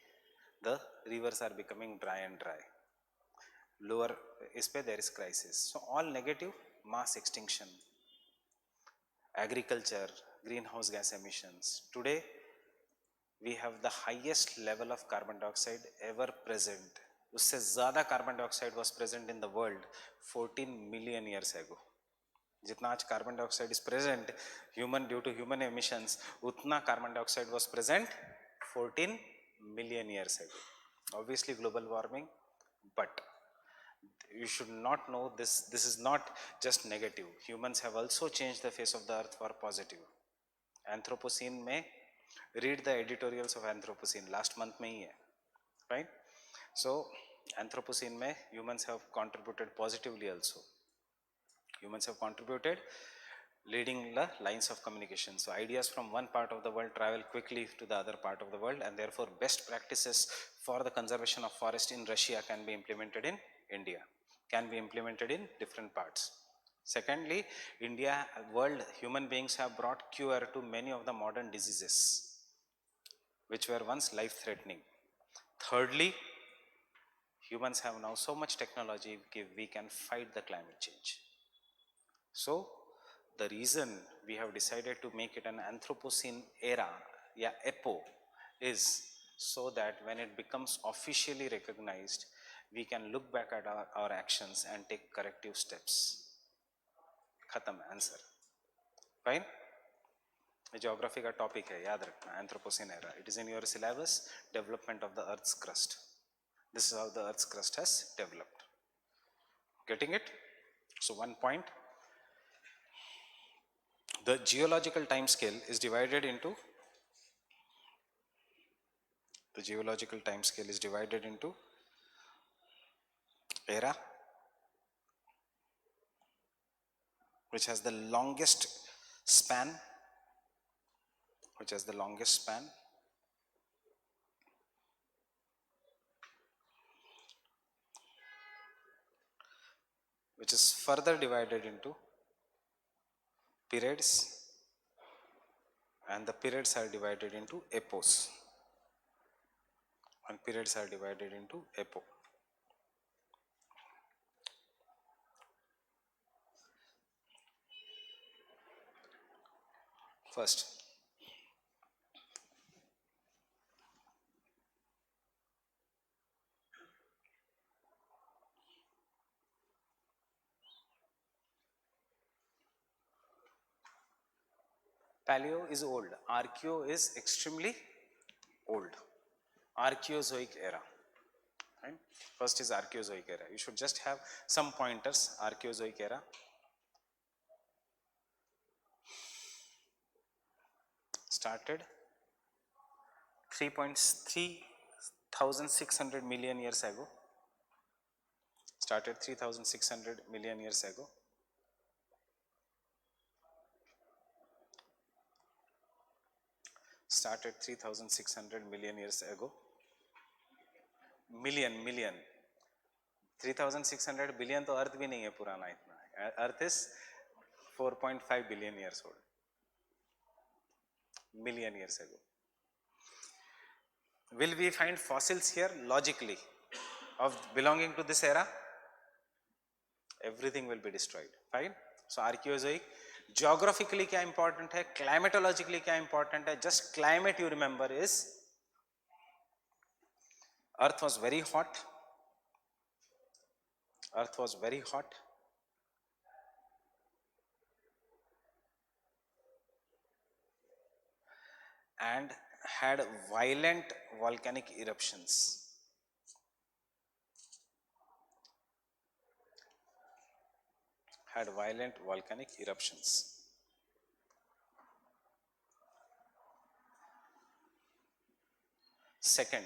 A: the rivers are becoming dry and dry. Lower is where there is crisis. So all negative: mass extinction, agriculture, greenhouse gas emissions. Today we have the highest level of carbon dioxide ever present, उससे ज़्यादा carbon dioxide was present in the world 14 million years ago. जितना आज carbon dioxide is present human due to human emissions, उतना carbon dioxide was present 14 million years ago. Obviously global warming, but you should not know this is not just negative. Humans have also changed the face of the earth for positive. Anthropocene में read the editorials of Anthropocene, last month में ही है, right? So Anthropocene में humans have contributed positively also. Humans have contributed leading the lines of communication. So ideas from one part of the world travel quickly to the other part of the world, and therefore best practices for the conservation of forest in Russia can be implemented in India, can be implemented in different parts. Secondly, India, world, human beings have brought cure to many of the modern diseases which were once life-threatening. Thirdly, humans have now so much technology we can fight the climate change. So the reason we have decided to make it an Anthropocene era, yeah, EPO, is so that when it becomes officially recognized, we can look back at our actions and take corrective steps. Khatam, answer. Fine? Geography का topic है, याद रखना, Anthropocene era. It is in your syllabus, development of the Earth's crust. This is how the Earth's crust has developed. Getting it? So one point. The geological time scale is divided into era, which has the longest span, which is further divided into periods, and the periods are divided into epochs, and periods are divided into epoch. First, Paleo is old, Archeo is extremely old. Archaeozoic era. Right? First is Archaeozoic era. You should just have some pointers. Archaeozoic era. Started 3,600 million years ago. Started 3,600 million years ago. Started 3,600 million years ago. Million. 3,600 billion तो अर्थ भी नहीं है पुराना इतना. Earth is 4.5 billion years old. Million years ago. Will we find fossils here? Logically, of belonging to this era? Everything will be destroyed. Fine. So Archaeozoic. Geographically क्या important है? Climatologically क्या important है? Just climate you remember is Earth was very hot. Earth was very hot. And had violent volcanic eruptions. Had violent volcanic eruptions. Second,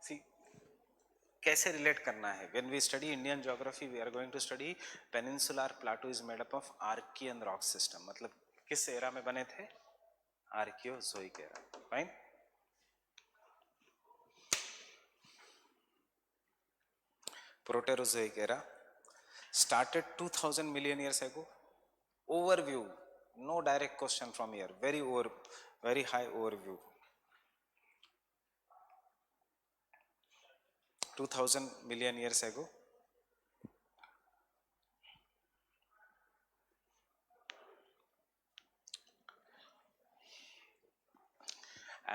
A: see, कैसे relate करना है? When we study Indian geography, we are going to study peninsular plateau is made up of Archean rock system. मतलब किस era में बने थे? Archaeozoic era. Fine. Proterozoic era started 2,000 million years ago. Overview, no direct question from here. Very high overview. 2,000 million years ago.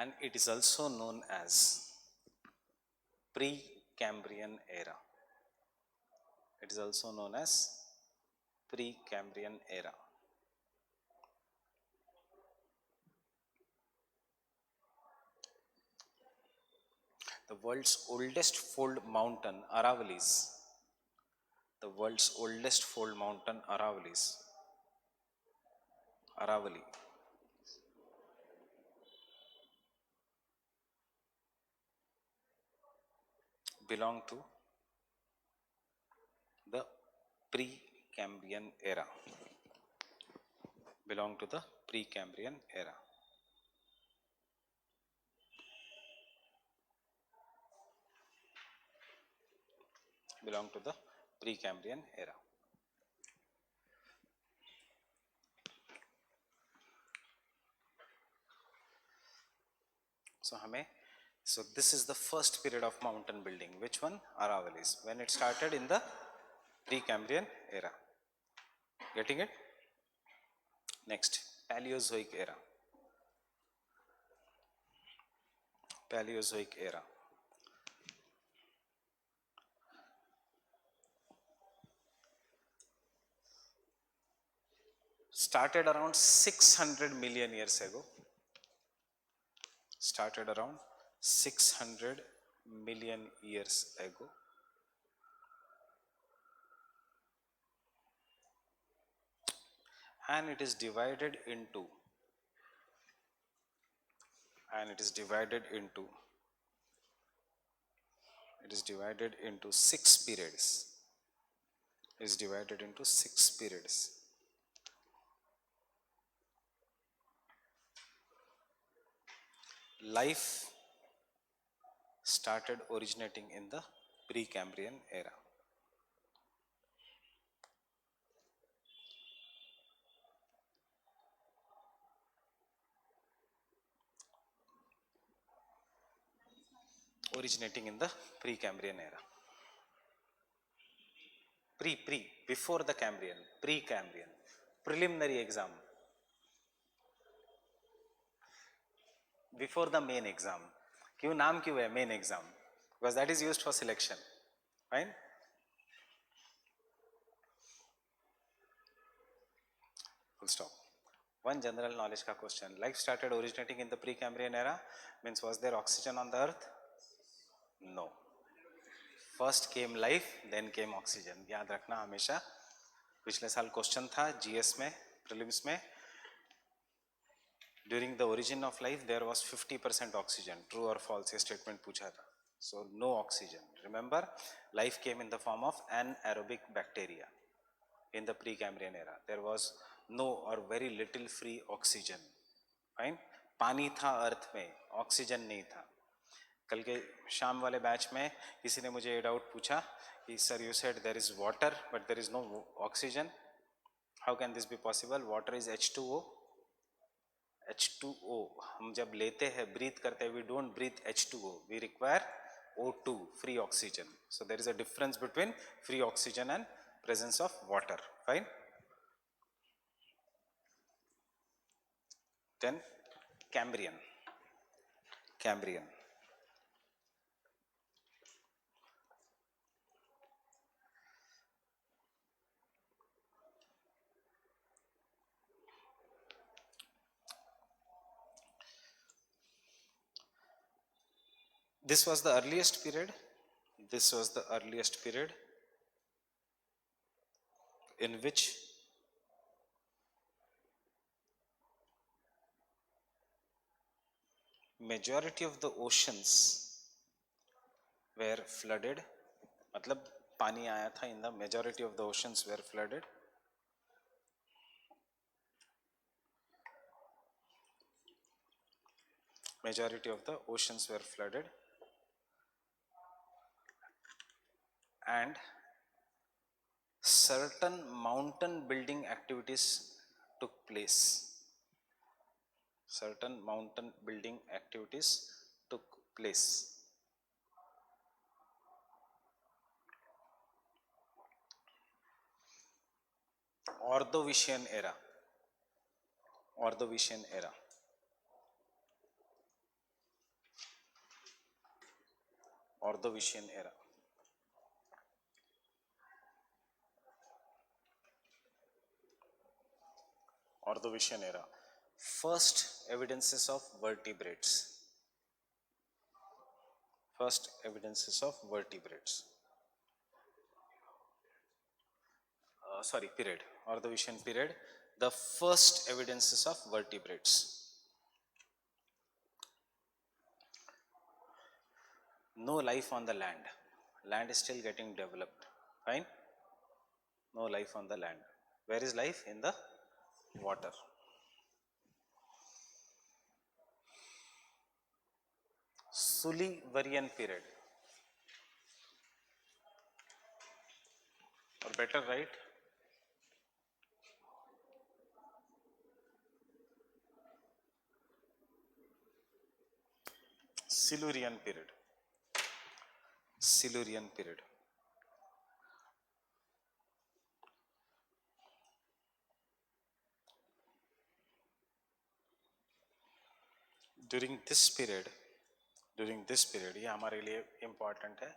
A: and it is also known as Precambrian era. It is also known as Precambrian era. The world's oldest fold mountain, Aravallis. The world's oldest fold mountain, Aravallis. Aravali. Belong to the Precambrian era. Belong to the Precambrian era. Belong to the Precambrian era. So this is the first period of mountain building. Which one? Aravallis. When it started in the Precambrian era. Getting it? Next, Paleozoic era. Paleozoic era. Started around 600 million years ago. Started around 600 million years ago. And it is divided into six periods. It is divided into six periods. Life started originating in the Precambrian era. Originating in the Precambrian era. Before the Cambrian, Precambrian. Preliminary exam. Before the main exam. क्यों नाम क्यों है main exam? Because that is used for selection. Fine? Full stop. One general knowledge ka question. Life started originating in the Precambrian era. Means was there oxygen on the earth? No. First came life, then came oxygen. याद रखना हमेशा. पिछले साल question था GS में, prelims में. During the origin of life, there was 50% oxygen. True or false? ये statement पूछा था. So no oxygen. Remember, life came in the form of anaerobic bacteria. In the Precambrian era, there was no or very little free oxygen. Fine? पानी था अर्थ में, oxygen नहीं था. कल के शाम वाले बैच में किसी ने मुझे ये डाउट पूछा कि sir you said there is water but there is no oxygen, how can this be possible? Water is H2O. H2O हम जब लेते हैं, ब्रीथ करते हैं, we don't breathe H2O, we require O2, free oxygen. So there is a difference between free oxygen and presence of water. Fine? Then Cambrian. This was the earliest period. In which majority of the oceans were flooded. मतलब पानी आया था, in the majority of the oceans were flooded. Majority of the oceans were flooded. And certain mountain building activities took place. Ordovician era. Ordovician era. Ordovician era. First evidences of vertebrates. First evidences of vertebrates. Sorry, period. Ordovician period. The first evidences of vertebrates. No life on the land. Land is still getting developed. Fine. No life on the land. Where is life? In the water. Silurian period. Or better, right? Silurian period. Silurian period. During this period, ये हमारे लिए important है.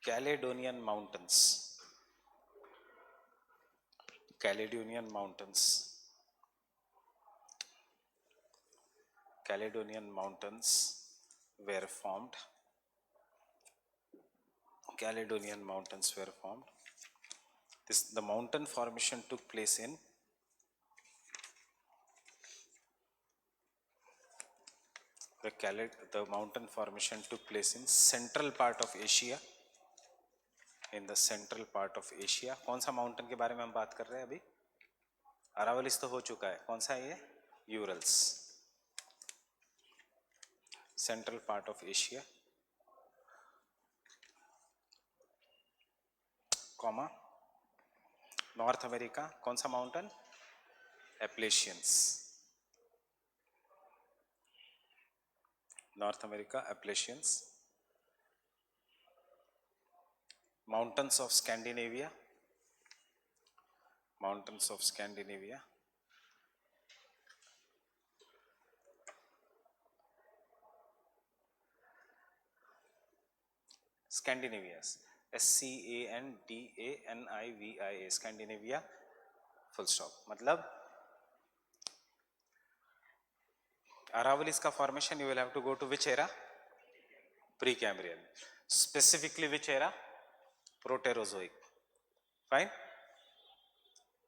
A: Caledonian Mountains. Caledonian Mountains. Caledonian Mountains were formed. Caledonian Mountains were formed. The mountain formation took place in the mountain formation took place in central part of Asia. In the central part of Asia. कौन सा mountain के बारे में हम बात कर रहे हैं अभी? अरावलिस तो हो चुका है. कौन सा है ये? Urals. Central part of Asia. Comma. North America. कौन सा mountain? Appalachians. North America, Appalachians. Mountains of Scandinavia. Mountains of Scandinavia. Scandinavias. Scandinavia. Scandinavia. Full stop. मतलब Aravallis का formation you will have to go to which era? Precambrian. Specifically which era? Proterozoic. Fine.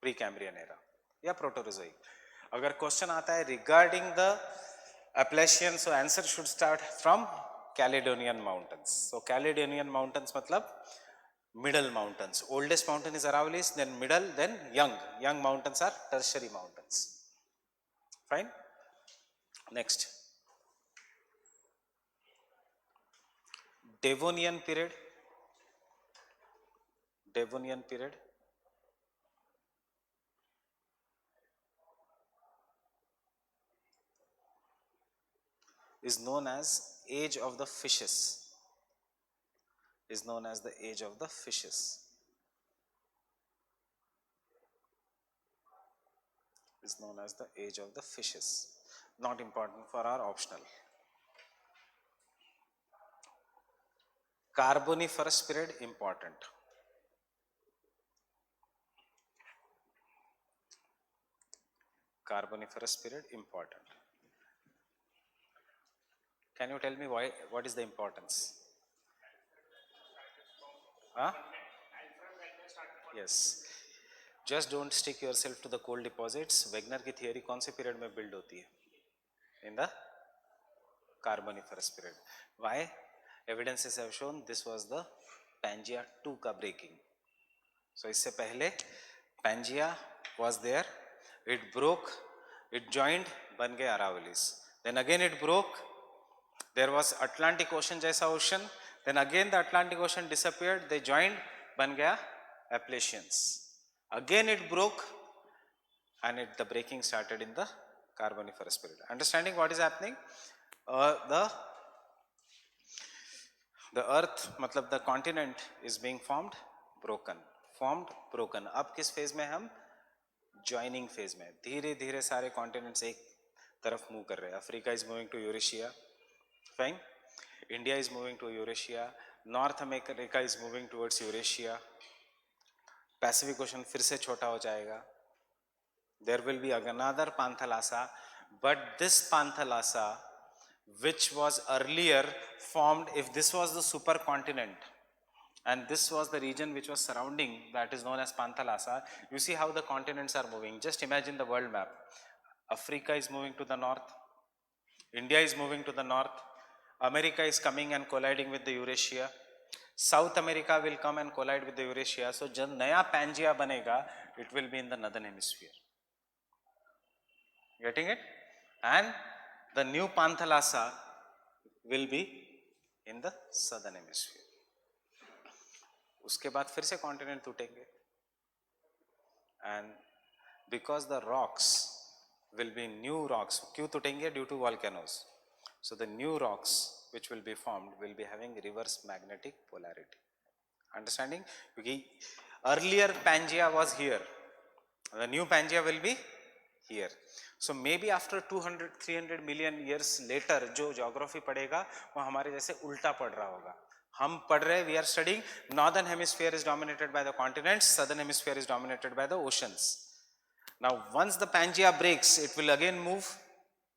A: Precambrian era या Proterozoic. अगर question आता है regarding the Appalachian, so answer should start from Caledonian Mountains. So Caledonian Mountains मतलब middle mountains. Oldest mountain is Aravallis, then middle, then young. Young mountains are tertiary mountains. Fine. Next. Devonian period. Devonian period. Is known as age of the fishes. Is known as the age of the fishes. Is known as the age of the fishes. Not important for our optional. Carboniferous period important. Carboniferous period important. Can you tell me why? What is the importance? Huh? Yes. Just don't stick yourself to the coal deposits. Wagner की theory कौन से period में build होती है? In the Carboniferous period. Why? Evidences have shown this was the Pangea 2 का breaking. So इससे पहले Pangea was there. It broke. It joined. बन गए Aravallis. Then again it broke. There was Atlantic Ocean जैसा ocean. Then again the Atlantic Ocean disappeared. They joined. बन गया Appalachians. Again it broke, and the breaking started in the Carboniferous period. Understanding what is happening? The earth, matlab the continent is being formed, broken. formed, broken. अब किस phase में हम? Joining phase में. धीरे धीरे सारे continents एक तरफ move कर रहे हैं. Africa is moving to Eurasia, fine. India is moving to Eurasia. North America is moving towards Eurasia. Pacific Ocean फिर से छोटा हो जाएगा. There will be another Panthalassa, but this Panthalassa, which was earlier formed, if this was the supercontinent and this was the region which was surrounding, that is known as Panthalassa. You see how the continents are moving. Just imagine the world map. Africa is moving to the north, India is moving to the north, America is coming and colliding with the Eurasia, South America will come and collide with the Eurasia. So जब नया Pangea बनेगा, it will be in the northern hemisphere. Getting it? And the new Panthalassa will be in the southern hemisphere. उसके बाद फिर से continent टूटेंगे. And because the rocks will be new rocks, क्यों टूटेंगे? Due to volcanoes. So the new rocks which will be formed will be having reverse magnetic polarity. Understanding? Because earlier Pangea was here. The new Pangea will be here. So maybe after 200-300 million years later, जो geography पढ़ेगा वो हमारे जैसे उल्टा पढ़ रहा होगा. हम पढ़ रहे, we are studying northern hemisphere is dominated by the continents, southern hemisphere is dominated by the oceans. Now once the Pangea breaks, it will again move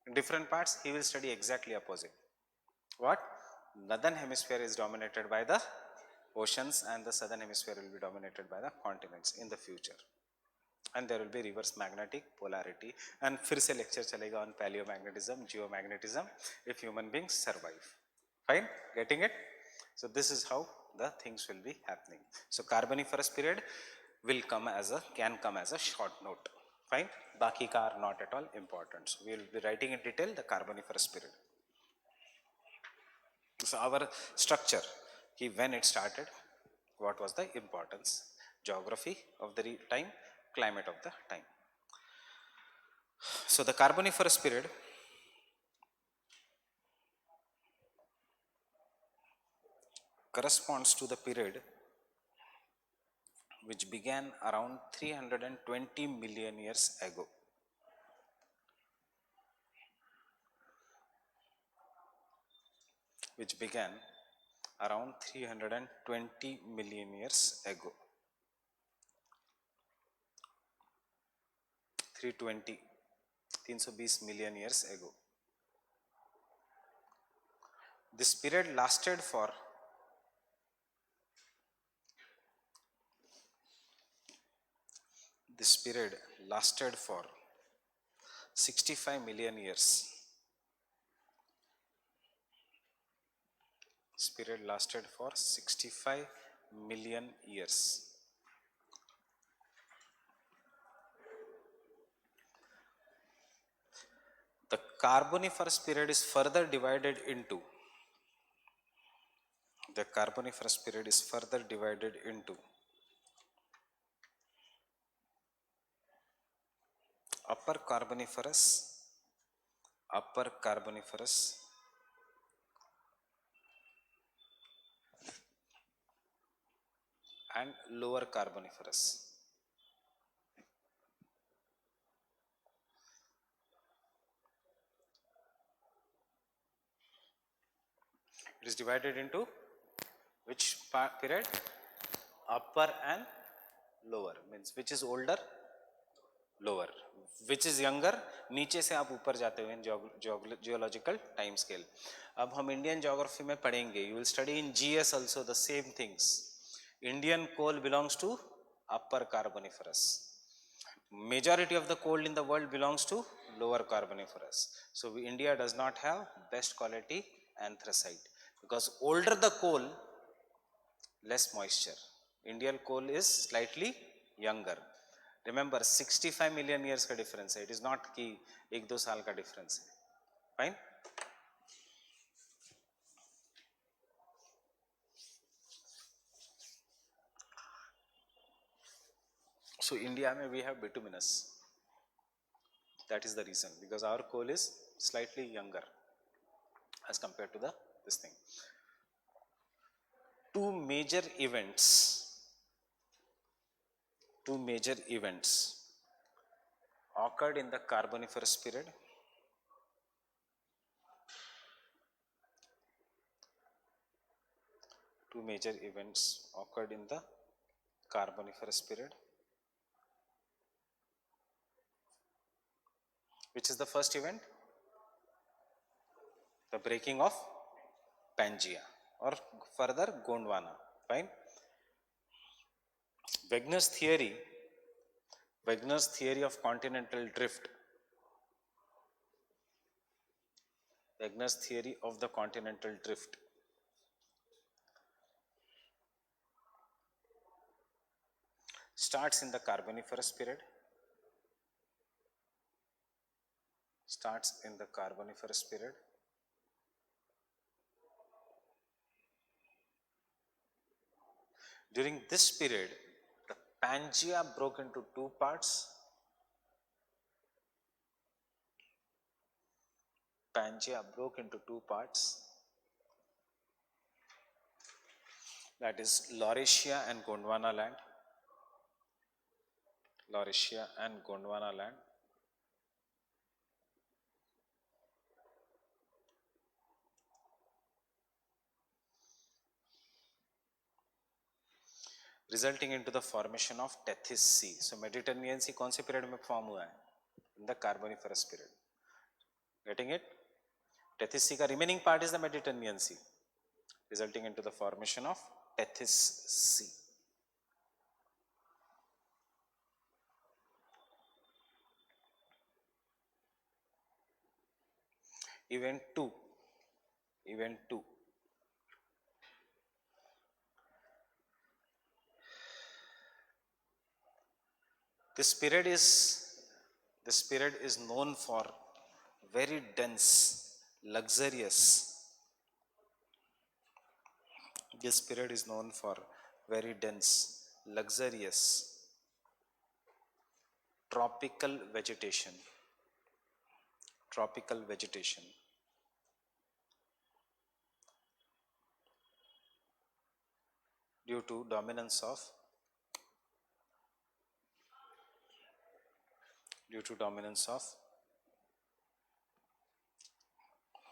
A: in different parts. He will study exactly opposite. What? Northern hemisphere is dominated by the oceans and the southern hemisphere will be dominated by the continents in the future. And there will be reverse magnetic polarity. And फिर से lecture चलेगा on paleomagnetism, geomagnetism, if human beings survive. Fine? Getting it? So this is how the things will be happening. So Carboniferous period will can come as a short note. Fine? Baki ka are not at all important. So we will be writing in detail the Carboniferous period. So our structure, when it started, what was the importance, geography of the time, climate of the time. So the Carboniferous period corresponds to the period which began around 320 million years ago. Which began around 320 million years ago. 320 million years ago. This period lasted for 65 million years. This period lasted for 65 million years. The Carboniferous period is further divided into Upper Carboniferous and Lower Carboniferous. It is divided into which period? Upper and lower, means which is older, lower, which is younger, नीचे से आप ऊपर जाते हुए geological time scale. अब हम Indian geography में पढ़ेंगे, you will study in GS also the same things. Indian coal belongs to Upper Carboniferous. Majority of the coal in the world belongs to Lower Carboniferous. So India does not have best quality anthracite because older the coal, less moisture. Indian coal is slightly younger. Remember 65 million years का difference है. It is not कि 1-2 साल का difference है. Fine? So India में we have bituminous. That is the reason, because our coal is slightly younger as compared to this thing. Two major events two major events occurred in the Carboniferous period. Two major events occurred in the Carboniferous period. Which is the first event? The breaking of Pangaea, or further Gondwana. Fine. Wegener's theory of continental drift. Wegener's theory of the continental drift starts in the Carboniferous period. Starts in the Carboniferous period. During this period, the Pangaea broke into two parts. Pangaea broke into two parts. That is Laurasia and Gondwana land. Laurasia and Gondwana land. Resulting into the formation of Tethys Sea. So Mediterranean Sea कौन से period में form हुआ है? In the Carboniferous period. Getting it? Tethys Sea का remaining part is the Mediterranean Sea, resulting into the formation of Tethys Sea. Event 2. This period is known for very dense, luxurious. This period is known for very dense, luxurious, tropical vegetation. Due to dominance of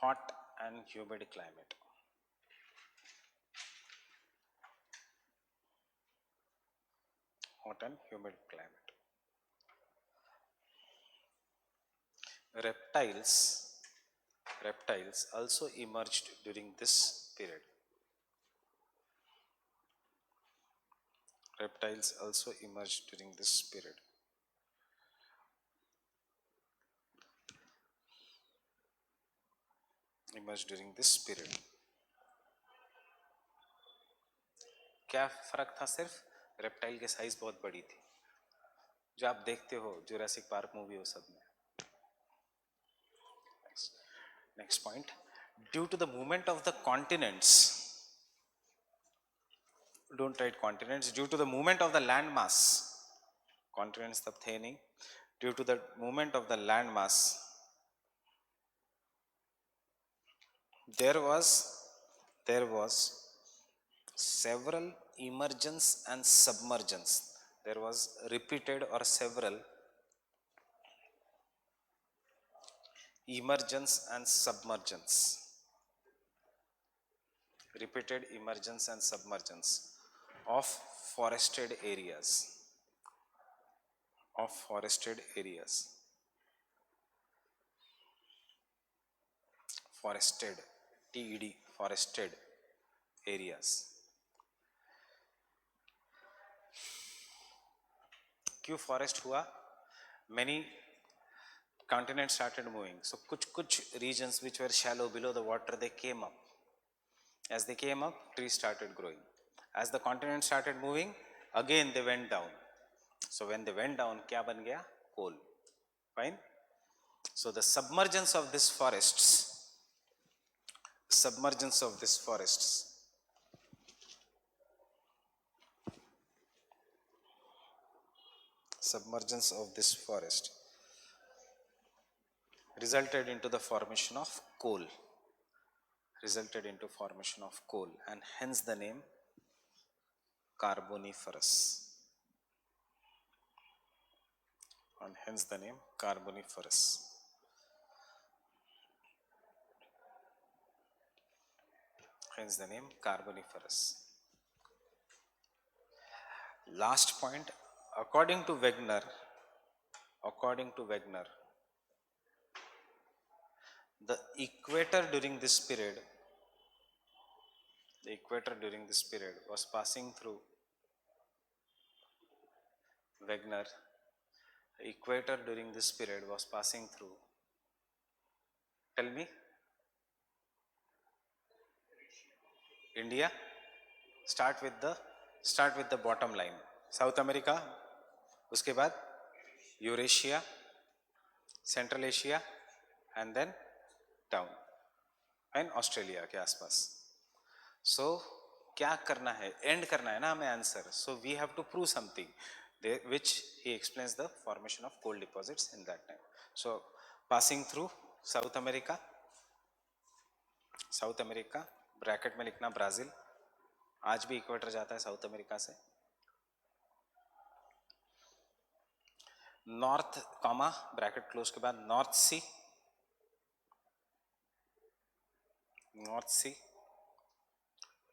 A: hot and humid climate. Reptiles also emerged during this period. क्या फर्क था? सिर्फ reptile की size बहुत बड़ी थी, जो आप देखते हो जुरासिक पार्क मूवी हो सब में. Next point. Due to the movement of the continents, don't write continents, due to the movement of the land mass, continents तब थे नहीं, due to the movement of the land mass, there was several emergence and submergence. There was repeated or several emergence and submergence. Repeated emergence and submergence of forested areas. Forested, TED, forested areas. क्यों forest हुआ? Many continents started moving. So कुछ regions which were shallow below the water, they came up. As they came up, trees started growing. As the continent started moving, again they went down. So when they went down, क्या बन गया? Coal. Fine. So the submergence of these forests, resulted into the formation of coal. And hence the name Carboniferous. and hence the name Carboniferous. Hence the name Carboniferous. Last point, according to Wegener, the equator during this period, was passing through Wegener. The equator during this period was passing through. Tell me. India. Start with the bottom line. South America, उसके बाद Eurasia, Central Asia, and then down, and Australia के आसपास. So क्या करना है? End करना है ना हमें answer. So we have to prove something, which he explains the formation of coal deposits in that time. So passing through South America, bracket में लिखना ब्राजील. आज भी इक्वेटर जाता है साउथ अमेरिका से. नॉर्थ कॉमा ब्रैकेट क्लोज के बाद North Sea,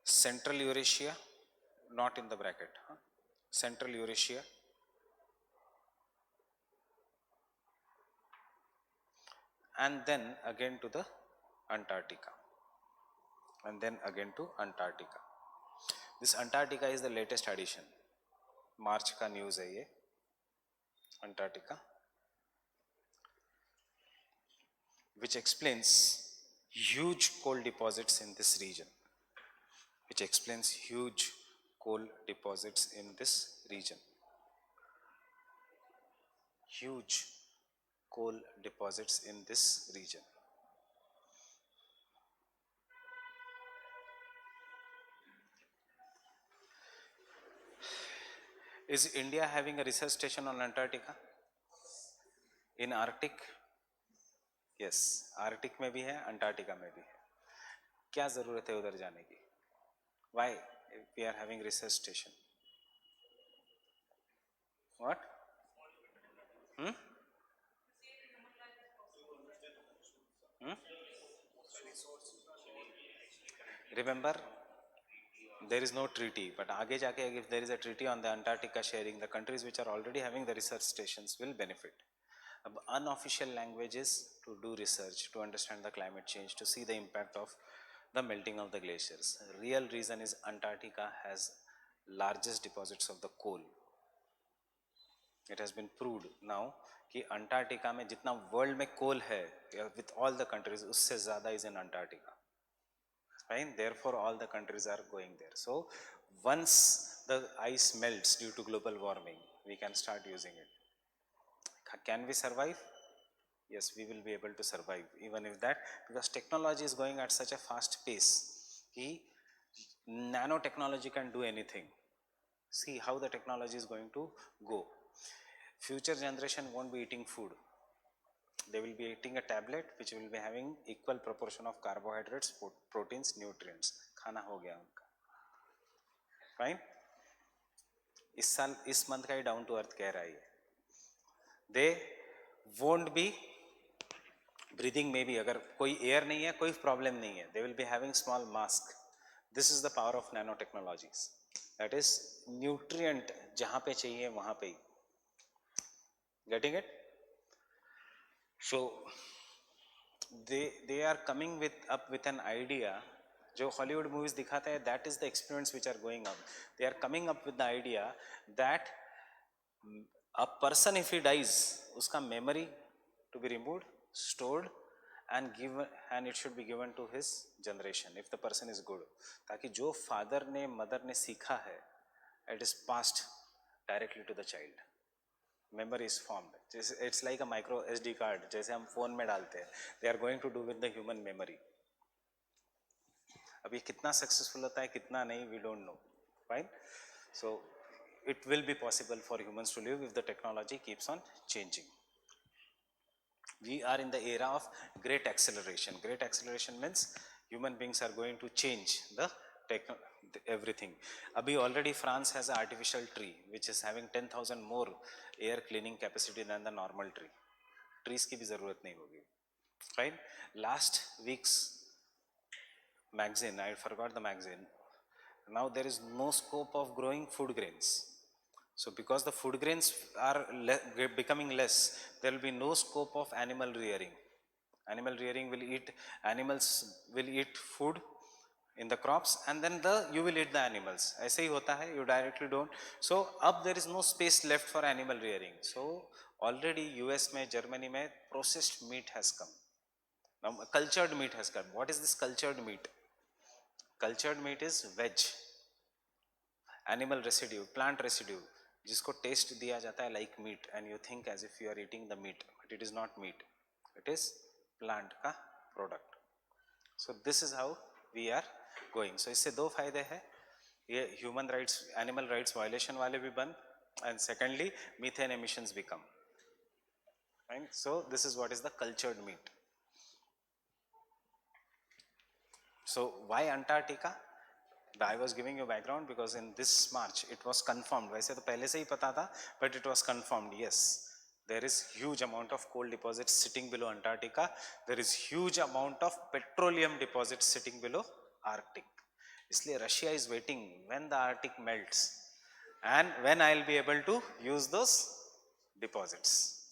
A: central Eurasia, not in the bracket, central Eurasia, and then again to the Antarctica, This Antarctica is the latest addition. मार्च का न्यूज है ये. Antarctica, which explains huge coal deposits in this region. Is India having a research station on Antarctica? In Arctic? Yes, Arctic में भी है, Antarctica में भी है. क्या जरूरत है उधर जाने की? Why we are having research station? What? Remember, there is no treaty, but आगे जाके if there is a treaty on the Antarctica sharing, the countries which are already having the research stations will benefit. Unofficial languages to do research, to understand the climate change, to see the impact of the melting of the glaciers. Real reason is Antarctica has largest deposits of the coal. It has been proved now कि Antarctica में जितना world में coal है, with all the countries, उससे ज़्यादा is in Antarctica. Fine. Therefore, all the countries are going there. So, once the ice melts due to global warming, we can start using it. Can we survive? Yes, we will be able to survive even if that, because technology is going at such a fast pace. Nanotechnology can do anything. See how the technology is going to go. Future generation won't be eating food. They will be eating a tablet which will be having equal proportion of carbohydrates, proteins, nutrients. खाना हो गया उनका. Fine. इस month का ही down to earth कह रहा है. They won't be breathing, maybe अगर कोई एयर नहीं है, कोई प्रॉब्लम नहीं है, they will be having small mask. This is the power of nanotechnologies. That is nutrient जहाँ पे चाहिए वहाँ पे. Getting it? So they are coming up with an idea. जो Hollywood movies दिखाते हैं, that is the experiments which are going on. They are coming up with the idea that a person if he dies, उसका memory to be removed, stored and given, and it should be given to his generation if the person is good. ताकि जो father ने mother ने सीखा है, it is passed directly to the child. Memory is formed. It's like a micro SD card जैसे हम phone में डालते हैं. They are going to do with the human memory. अब ये कितना successful होता है कितना नहीं, we don't know. Fine. So it will be possible for humans to live if the technology keeps on changing. We are in the era of great acceleration. Great acceleration means human beings are going to change the everything. Abhi already France has an artificial tree which is having 10,000 more air cleaning capacity than the normal tree. Trees की भी जरूरत नहीं होगी. Fine. Last week's magazine, I forgot the magazine. Now there is no scope of growing food grains. So because the food grains are becoming less, there will be no scope of animal rearing. Animal rearing will eat, animals will eat food in the crops and then you will eat the animals. ऐसे ही होता है, you directly don't. So अब there is no space left for animal rearing. So already US में, Germany में processed meat has come. Now cultured meat has come. What is this cultured meat? Cultured meat is veg, animal residue, plant residue, जिसको taste दिया जाता है like meat and you think as if you are eating the meat, but it is not meat. It is plant का product. So this is how we are going. So इससे दो फायदे हैं, ये human rights, animal rights violation वाले भी बंद, and secondly methane emissions भी कम. Right? So this is what is the cultured meat. So why Antarctica? I was giving you background because in this March it was confirmed. वैसे तो पहले से ही पता था, but it was confirmed. Yes, there is huge amount of coal deposits sitting below Antarctica. There is huge amount of petroleum deposits sitting below Arctic. इसलिए Russia is waiting when the Arctic melts and when I will be able to use those deposits.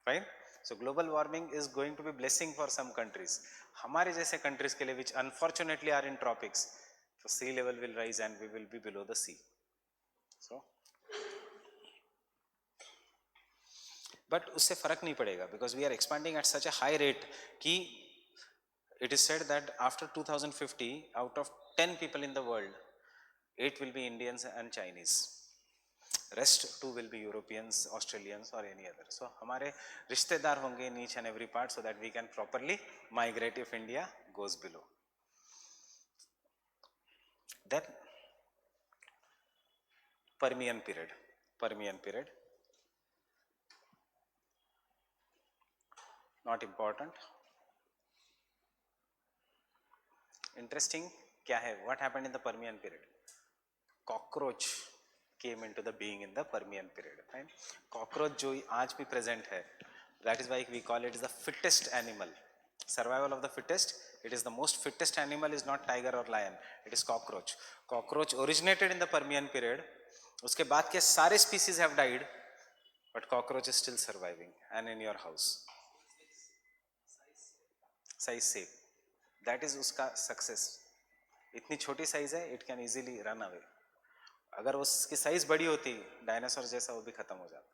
A: Fine. So global warming is going to be blessing for some countries. हमारे जैसे countries के लिए which unfortunately are in tropics, so sea level will rise and we will be below the sea. So, but उससे फर्क नहीं पड़ेगा because we are expanding at such a high rate कि it is said that after 2050, out of 10 people in the world, 8 will be Indians and Chinese. Rest 2 will be Europeans, Australians or any other. So हमारे रिश्तेदार होंगे in each and every part so that we can properly migrate if India goes below. Then Permian period, not important. Interesting क्या है? What happened in the Permian period? Cockroach came into the being in the Permian period. Right? Cockroach जो आज भी present है, that is why we call it the fittest animal. Survival of the fittest. It is the most fittest animal is not tiger or lion. It is cockroach. Cockroach originated in the Permian period. उसके बाद के सारे species have died, but cockroach is still surviving and in your house. Size shape. That is उसका success. इतनी छोटी size है, it can easily run away. अगर उसकी साइज बड़ी होती, डायनासोर जैसा, वो भी खत्म हो जाता.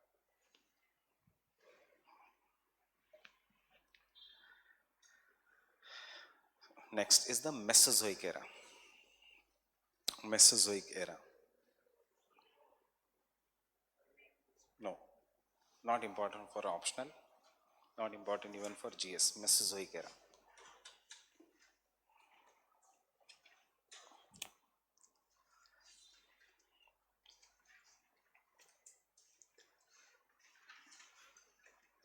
A: Next is the Mesozoic era. Mesozoic era. No, not important for optional, not important even for GS. Mesozoic era.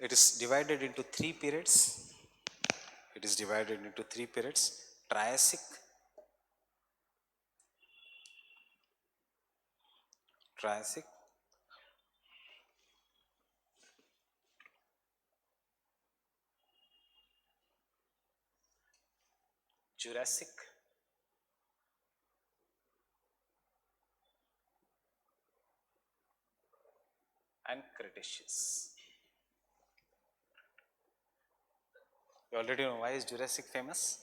A: It is divided into 3 periods. It is divided into 3 periods. Triassic, Jurassic, and Cretaceous. You already know why is Jurassic famous?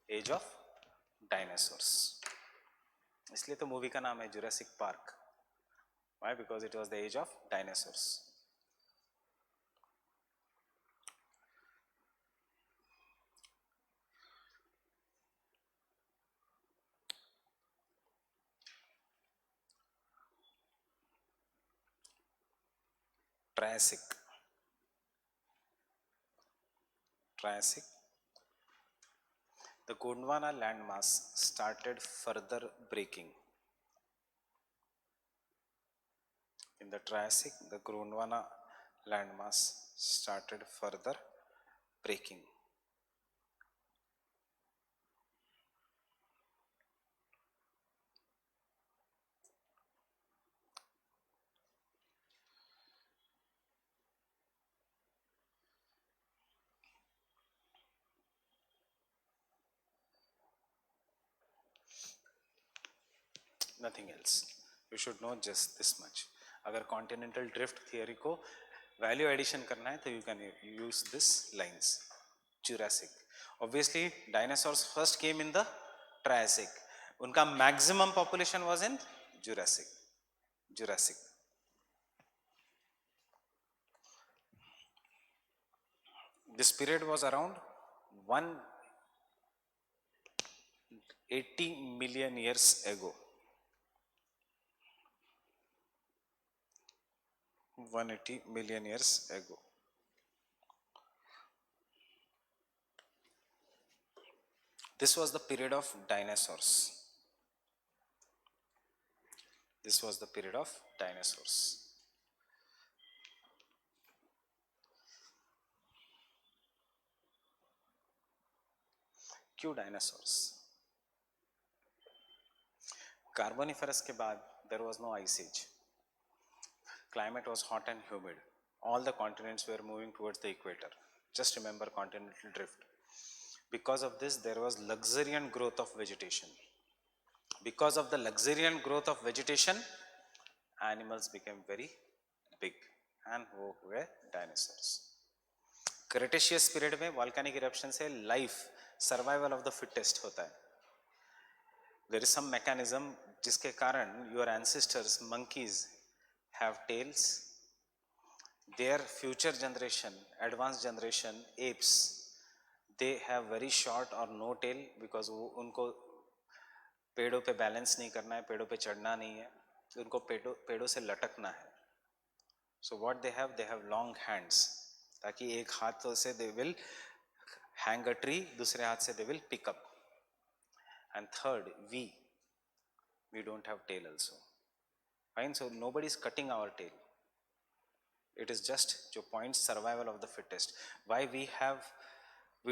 A: Age of Dinosaurs. इसलिए तो movie का नाम है Jurassic Park. Why? Because it was the age of dinosaurs. Triassic. The Gondwana landmass started further breaking. In the Triassic, the Gondwana landmass started further breaking. nothing else. You should know just this much. अगर continental drift theory को value addition करना है तो you can use this lines. Jurassic. Obviously, dinosaurs first came in the Triassic. उनका maximum population was in Jurassic. Jurassic. This period was around 180 million years ago. 180 million years ago. This was the period of dinosaurs. This was the period of dinosaurs. क्यों dinosaurs? कार्बोनिफरस के बाद there was no ice age. Climate was hot and humid. All the continents were moving towards the equator. Just remember continental drift. Because of this, there was luxuriant growth of vegetation. Because of the luxuriant growth of vegetation, animals became very big and वो हुए dinosaurs. Cretaceous period में volcanic eruption से life survival of the fittest होता है. There is some mechanism जिसके कारण your ancestors monkeys have tails. Their future generation, advanced generation apes, they have very short or no tail because वो उनको पेड़ों पे बैलेंस नहीं करना है, पेड़ों पे चढ़ना नहीं है, उनको पेड़ों से लटकना है. So what they have long hands, ताकि एक हाथ से they will hang a tree, दूसरे हाथ से they will pick up. And third, we don't have tail also. Fine, so nobody is cutting our tail. It is just your point, survival of the fittest. Why we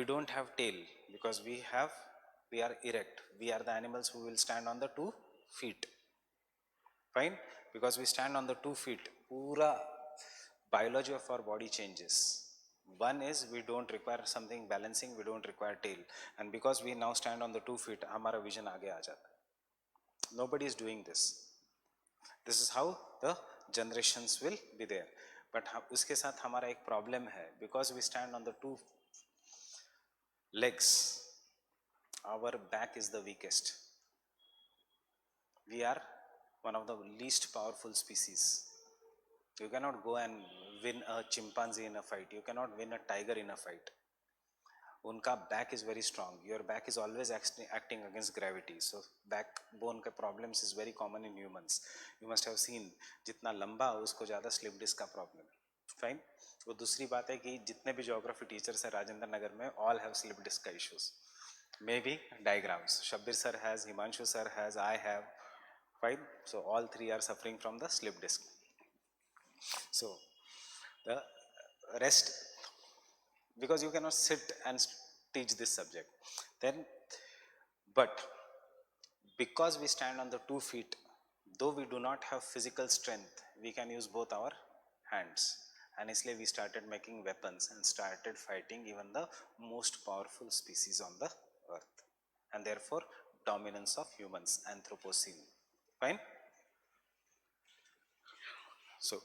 A: don't have tail? Because we are erect. We are the animals who will stand on the 2 feet. Fine, because we stand on the 2 feet, pura biology of our body changes. One is we don't require something balancing, we don't require tail, and because we now stand on the 2 feet, हमारा vision आगे आ जाता है. Nobody is doing this. This is how the generations will be there. But उसके साथ हमारा एक problem है, because we stand on the 2 legs, our back is the weakest. We are one of the least powerful species. You cannot go and win a chimpanzee in a fight. You cannot win a tiger in a fight. Unka back is very strong. Your back is always acting against gravity. So backbone ka problems is very common in humans. You must have seen जितना लंबा उसको ज़्यादा slip disc का problem. Fine. वो दूसरी बात है कि जितने भी geography teachers हैं राजेंद्र नगर में all have slip disc का issues. Maybe diagrams. Shabbir sir has, Himanshu sir has, I have. Fine. So all three are suffering from the slip disc. So the rest, because you cannot sit and teach this subject, then but because we stand on the 2 feet, though we do not have physical strength, we can use both our hands, and isliye we started making weapons and started fighting even the most powerful species on the earth, and therefore dominance of humans, Anthropocene. Fine. So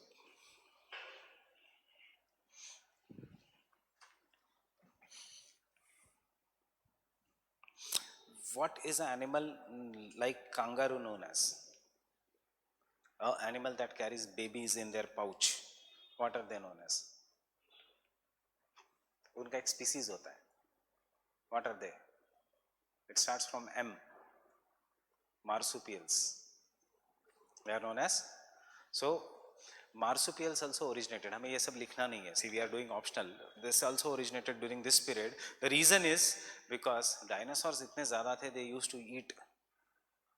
A: what is an animal like kangaroo known as? An animal that carries babies in their pouch. What are they known as? उनका एक species होता है. What are they? It starts from M. Marsupials. They are known as. So marsupials also originated. हमें ये सब लिखना नहीं है. See, we are doing optional. This also originated during this period. The reason is because dinosaurs इतने ज़्यादा थे, they used to eat.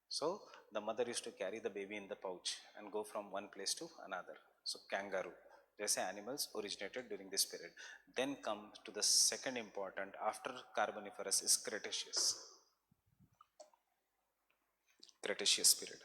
A: So the mother used to carry the baby in the pouch and go from one place to another. So kangaroo. जैसे animals originated during this period. Then come to the second important after Carboniferous is Cretaceous. Cretaceous period.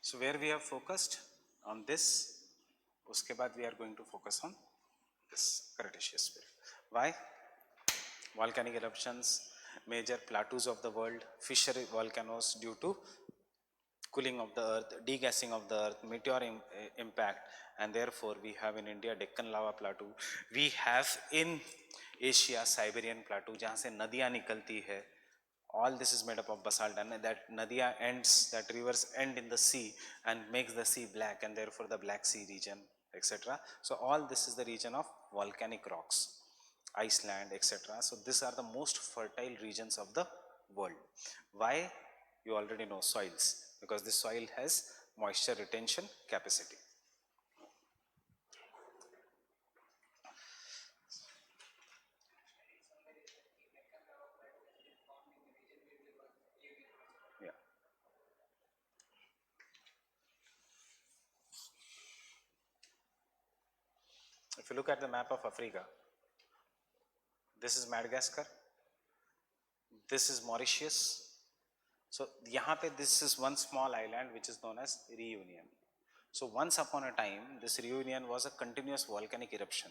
A: So where we have focused on this, uske baad we are going to focus on this Cretaceous period. Why? Volcanic eruptions, major plateaus of the world, fissure volcanoes due to cooling of the earth, degassing of the earth, meteor impact, and therefore we have in India Deccan lava plateau. We have in Asia Siberian plateau, जहाँ से नदियाँ निकलती है. All this is made up of basalt, and that nadia ends, that rivers end in the sea and makes the sea black, and therefore the Black Sea region, etc. So all this is the region of volcanic rocks, Iceland, etc. So these are the most fertile regions of the world. Why? You already know, soils, because this soil has moisture retention capacity. Yeah. If you look at the map of Africa, this is Madagascar, this is Mauritius. So यहाँ पे this is one small island which is known as Reunion. So once upon a time, this Reunion was a continuous volcanic eruption.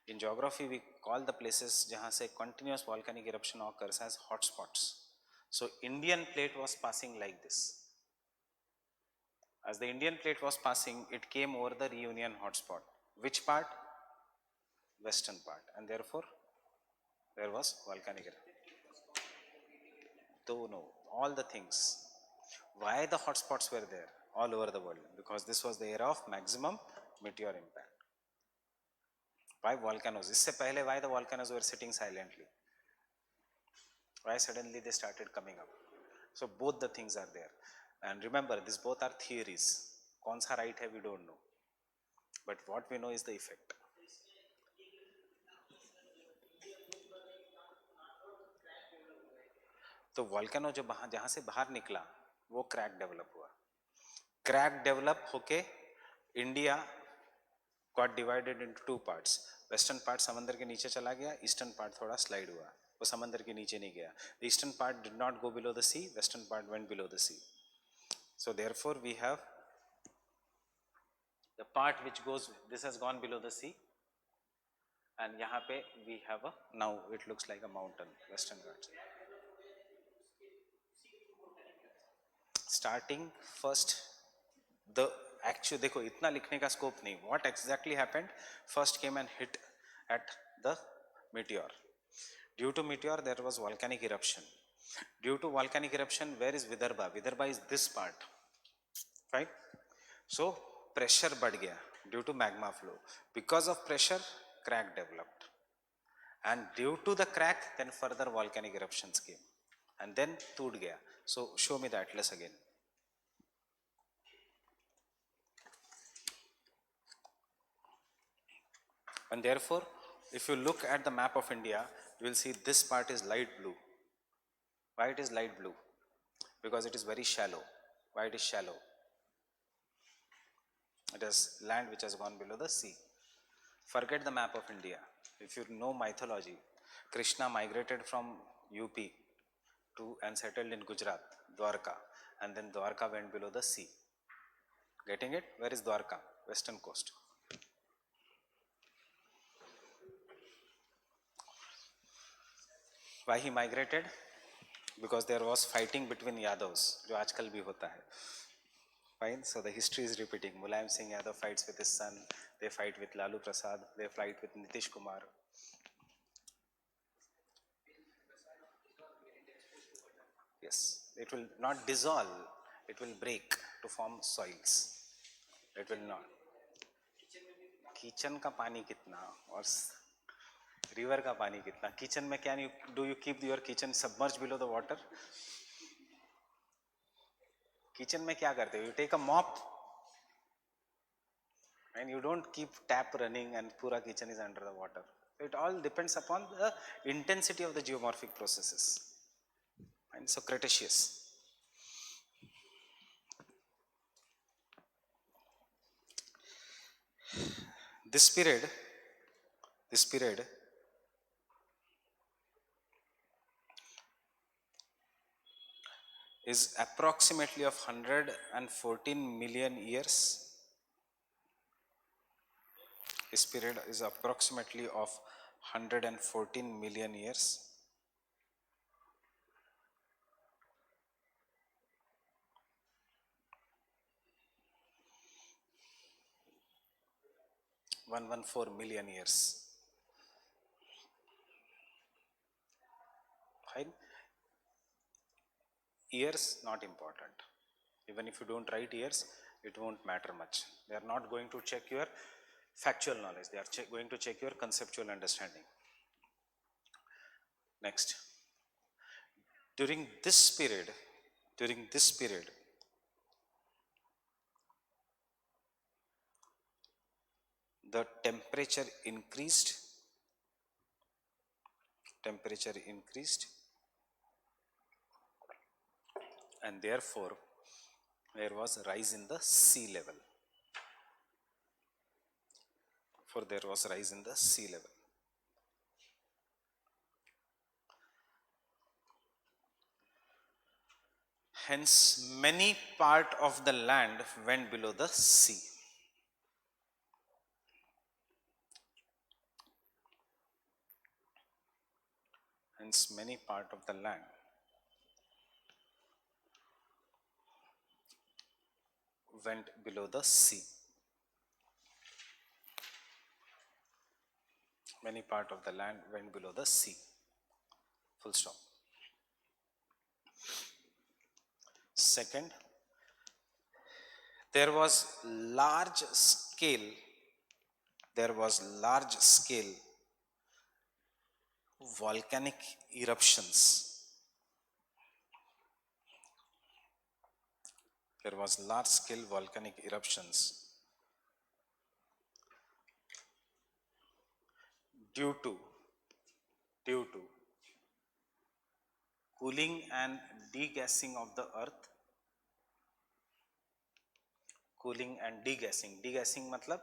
A: In geography, we call the places जहाँ से continuous volcanic eruption occurs as hotspots. So Indian plate was passing like this. As the Indian plate was passing, it came over the Reunion hotspot. Which part? Western part, and therefore there was volcanic eruption. Though no, all the things. Why the hotspots were there all over the world? Because this was the era of maximum meteor impact. Why volcanoes? इससे पहले why the volcanoes were sitting silently? Why suddenly they started coming up? So both the things are there. And remember, these both are theories. कौन सा right है we don't know. But what we know is the effect. तो volcano जो जहां से बाहर निकला वो क्रैक डेवलप हुआ. क्रैक डेवलप होके India got divided into two parts. Western part समंदर के नीचे चला गया, ईस्टर्न पार्ट थोड़ा स्लाइड हुआ, वो समंदर के नीचे नहीं गया. The eastern part did not go below the sea, western part went below the sea. So therefore we have the part which goes, this has gone below the sea, and यहाँ पे we have a, now it looks like a mountain, Western Ghats. Starting first the actual, देखो इतना लिखने का scope नहीं. What exactly happened? First came and hit at the meteor. Due to meteor there was volcanic eruption. Due to volcanic eruption, where is Vidarbha? Vidarbha is this part, right? So pressure बढ़ गया due to magma flow. Because of pressure, crack developed, and due to the crack then further volcanic eruptions came, and then टूट गया. So show me the atlas again. And therefore, if you look at the map of India, you will see this part is light blue. Why it is light blue? Because it is very shallow. Why it is shallow? It is land which has gone below the sea. Forget the map of India. If you know mythology, Krishna migrated from UP to and settled in Gujarat, Dwarka, and then Dwarka went below the sea. Getting it? Where is Dwarka? Western coast. Why he migrated? Because there was fighting between Yadavs, जो आजकल भी होता है. Fine. So the history is repeating. Mulayam Singh Yadav fights with his son. They fight with Lalu Prasad. They fight with Nitish Kumar. Yes. It will not dissolve. It will break to form soils. It will not. Kitchen का पानी कितना और river का पानी कितना? Kitchen में क्या do you keep your kitchen submerge below the water? Kitchen में क्या करते हो? You take a mop and you don't keep tap running and pura kitchen is under the water. It all depends upon the intensity of the geomorphic processes. And so Cretaceous. This period is approximately of 114 million years. This period is approximately of 114 million years. One 4 million years. Fine. Years not important. Even if you don't write years, it won't matter much. They are not going to check your factual knowledge. They are going to check your conceptual understanding. Next. During this period, the temperature increased, and therefore there was a rise in the sea level. There was a rise in the sea level. Hence, many part of the land went below the sea. Hence, many part of the land went below the sea. Many part of the land went below the sea. Full stop. Second, there was large scale volcanic eruptions. There was large scale volcanic eruptions due to cooling and degassing of the earth. Cooling and degassing. Degassing मतलब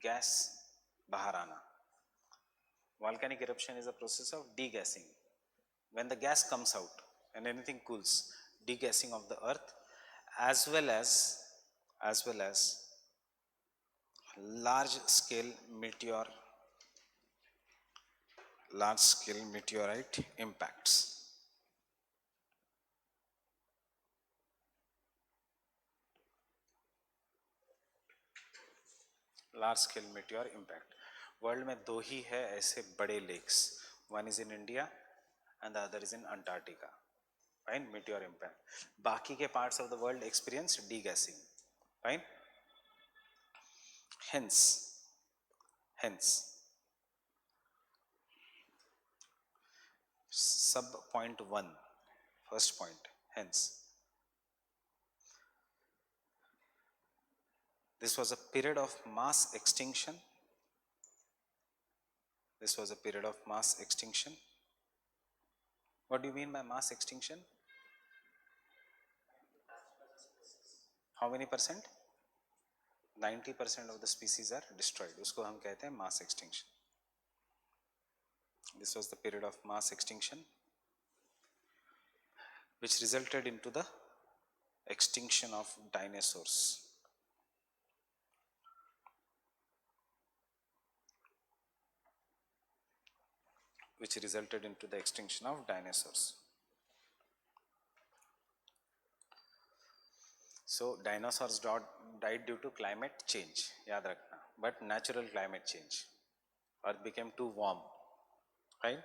A: gas बाहर आना. Volcanic eruption is a process of degassing. When the gas comes out and anything cools, degassing of the earth, as well as large scale meteorite impacts. Large scale meteor impact. World में दो ही है ऐसे बड़े lakes. One is in India and the other is in Antarctica. Fine. meteor impact. बाकी के parts of the world experience degassing. Fine. hence sub point 1, first point, hence this was a period of mass extinction. What do you mean by mass extinction? How many percent? 90% of the species are destroyed. उसको हम कहते हैं mass extinction. This was the period of mass extinction which resulted into the extinction of dinosaurs. So dinosaurs died due to climate change, याद रखना, but natural climate change. Earth became too warm, right?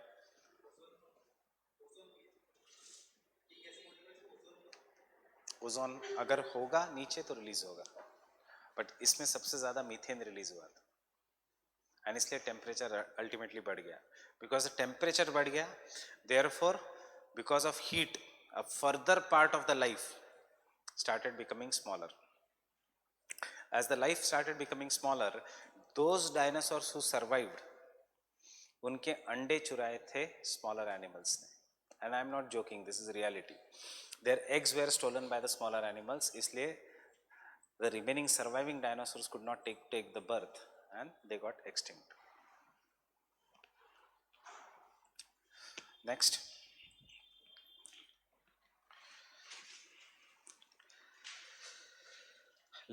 A: Ozone अगर होगा नीचे तो release होगा, but इसमें सबसे ज्यादा मीथेन रिलीज हुआ था, एंड इसलिए टेम्परेचर अल्टीमेटली बढ़ गया. बिकॉज टेम्परेचर बढ़ गया, therefore because of heat a further part of the life started becoming smaller. As the life started becoming smaller, those dinosaurs who survived, उनके अंडे चुराए थे smaller animals ने. And I am not joking, this is reality. Their eggs were stolen by the smaller animals, इसलिए the remaining surviving dinosaurs could not take the birth and they got extinct. Next.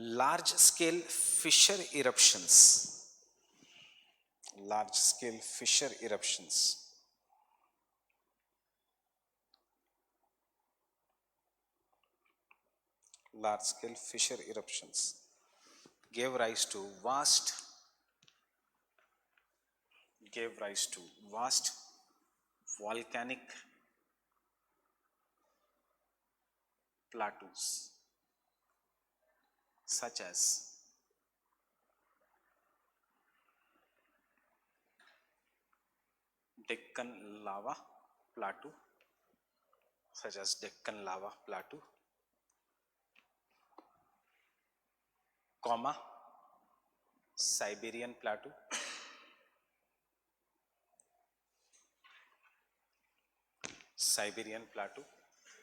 A: Large scale fissure eruptions. Large scale fissure eruptions. Large scale fissure eruptions gave rise to vast volcanic plateaus such as Deccan lava plateau, comma Siberian plateau,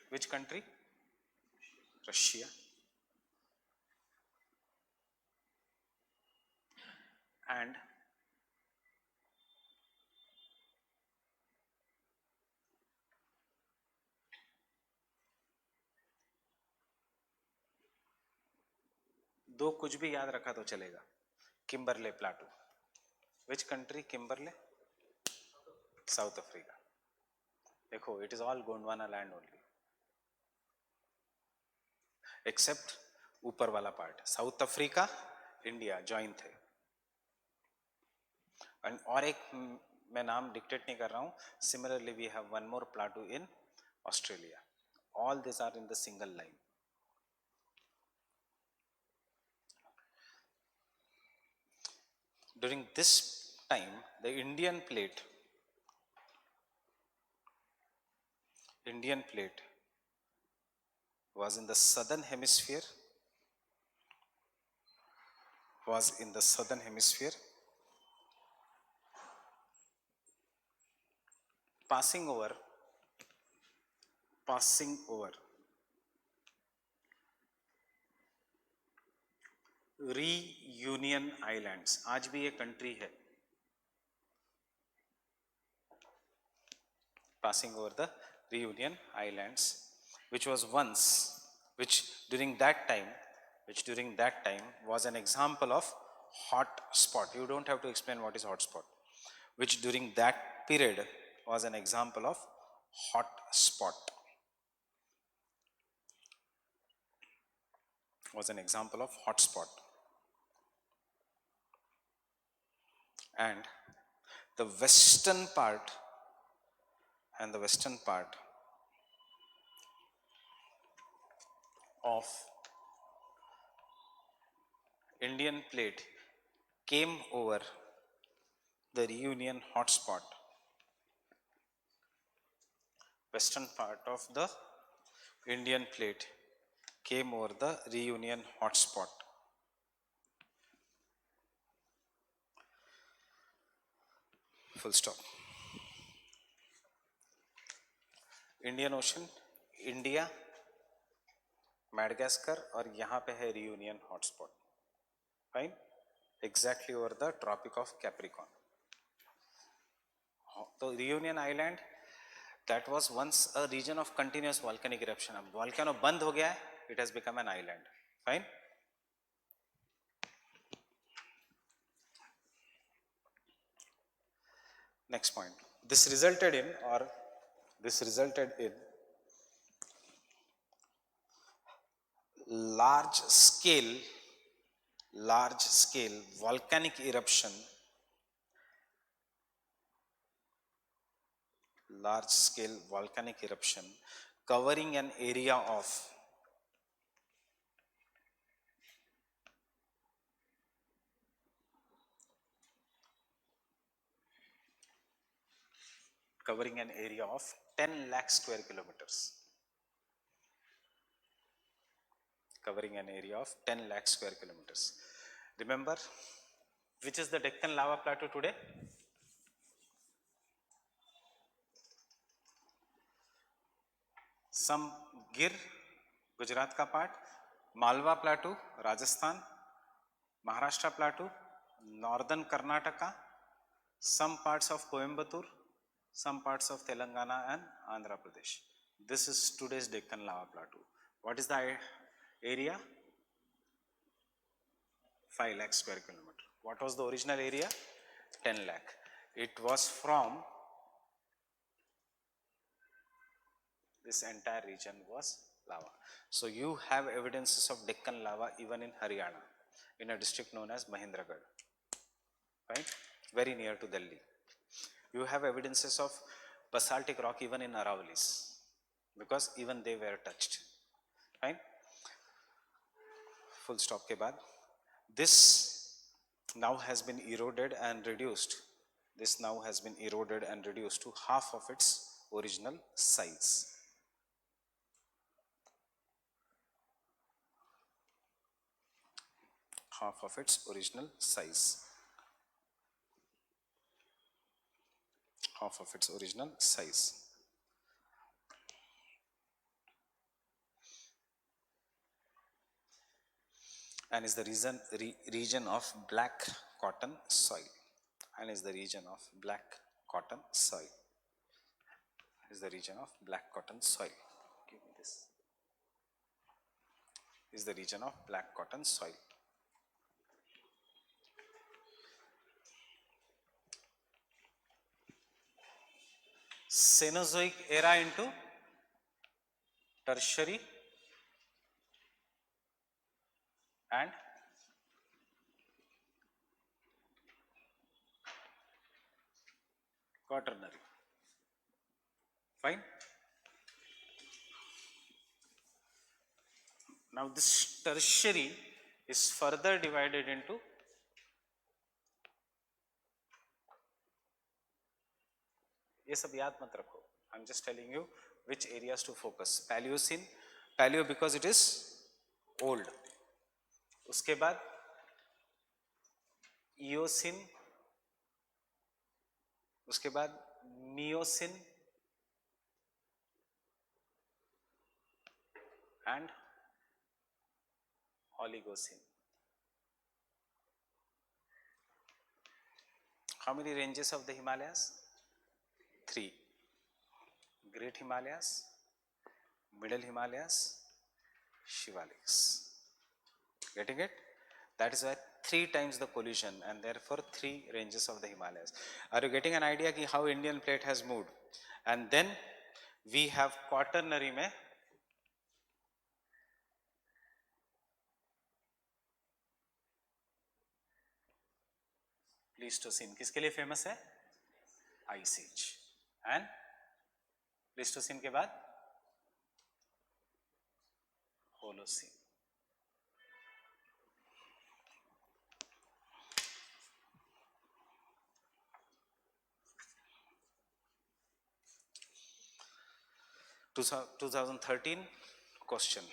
A: which country? Russia. And दो कुछ भी याद रखा तो चलेगा, Kimberley plateau, which country? Kimberley, South Africa. देखो, it is all Gondwana land only except ऊपर वाला part. South Africa, India join थे. एंड और एक मैं नाम डिक्टेट नहीं कर रहा हूं. Similarly we have one more plateau in Australia. All this are in the single line. During this time, the Indian plate was in the southern hemisphere, passing over Reunion Islands. आज भी ये country है. Passing over the Reunion Islands, which during that time was an example of hot spot. You don't have to explain what is hot spot. Which during that period was an example of hot spot. And the western part of Indian plate came over the Reunion hotspot. Western part of the Indian plate came over the Reunion hotspot. Full stop. Indian Ocean, India, Madagascar और यहाँ पे है Reunion hotspot. Fine. Exactly over the Tropic of Capricorn. तो Reunion island that was once a region of continuous volcanic eruption. अब volcano बंद हो गया है, it has become an island. Fine. Next point. This resulted in large scale volcanic eruption covering an area of 10 lakh square kilometers. Remember, which is the Deccan lava plateau today? Some Gir, Gujarat का part, Malwa plateau, Rajasthan, Maharashtra plateau, northern Karnataka, some parts of Coimbatore, some parts of Telangana and Andhra Pradesh. This is today's Deccan lava plateau. What is the area? 5 lakh square kilometer. What was the original area? 10 lakh. It was from this entire region was lava. So you have evidences of Deccan lava even in Haryana, in a district known as Mahendragarh, right? Very near to Delhi. You have evidences of basaltic rock even in Aravallis, because even they were touched, right? Full stop ke baad. This now has been eroded and reduced. This now has been eroded and reduced to half of its original size. Half of its original size. Half of its original size. And is the region of black cotton soil. And is the region of black cotton soil. Is the region of black cotton soil. Give me this. Is the region of black cotton soil. Cenozoic era into tertiary and quaternary. Fine. Now this tertiary is further divided into ये सब याद मत रखो. I'm just telling you which areas to focus. Paleocene, paleo because it is old. उसके बाद Eocene, उसके बाद Miocene and Oligocene. How many ranges of the Himalayas? 3. Great Himalayas, Middle Himalayas, Shivaliks. Getting it? That is why 3 times the collision and therefore 3 ranges of the Himalayas. Are you getting an idea ki how Indian plate has moved? And then we have quaternary mein Pleistocene. किसके लिए famous है? Ice Age. And Pleistocene के बाद Holocene. To 2013 question.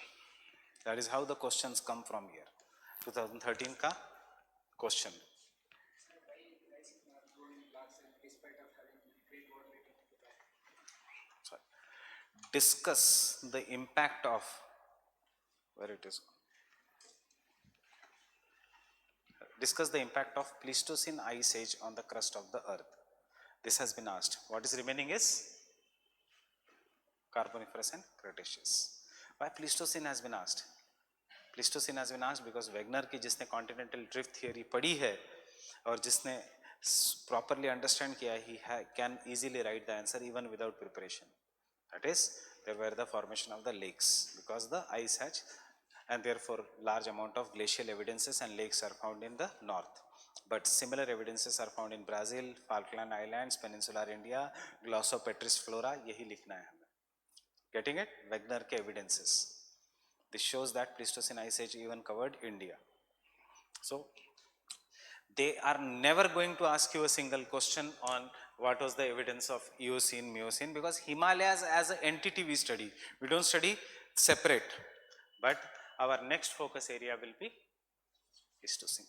A: That is how the questions come from here. 2013 का question. Sorry. Discuss the impact of, where it is, discuss the impact of Pleistocene ice age on the crust of the earth. This has been asked. What is remaining is Carboniferous and Cretaceous. Why Pleistocene has been asked? Pleistocene has been asked because Wegener की जिसने continental drift theory पढ़ी है और जिसने properly understand किया, he can easily write the answer even without preparation. That is, there were the formation of the lakes because the ice hatch, and therefore large amount of glacial evidences and lakes are found in the north. But similar evidences are found in Brazil, Falkland Islands, Peninsular India, Glossopetris flora. यही लिखना है हमें. Getting it? Wegener के evidences. This shows that Pleistocene ice age even covered India. So they are never going to ask you a single question on what was the evidence of Eocene, Miocene, because Himalayas as an entity we study. We don't study separate. But our next focus area will be Pleistocene.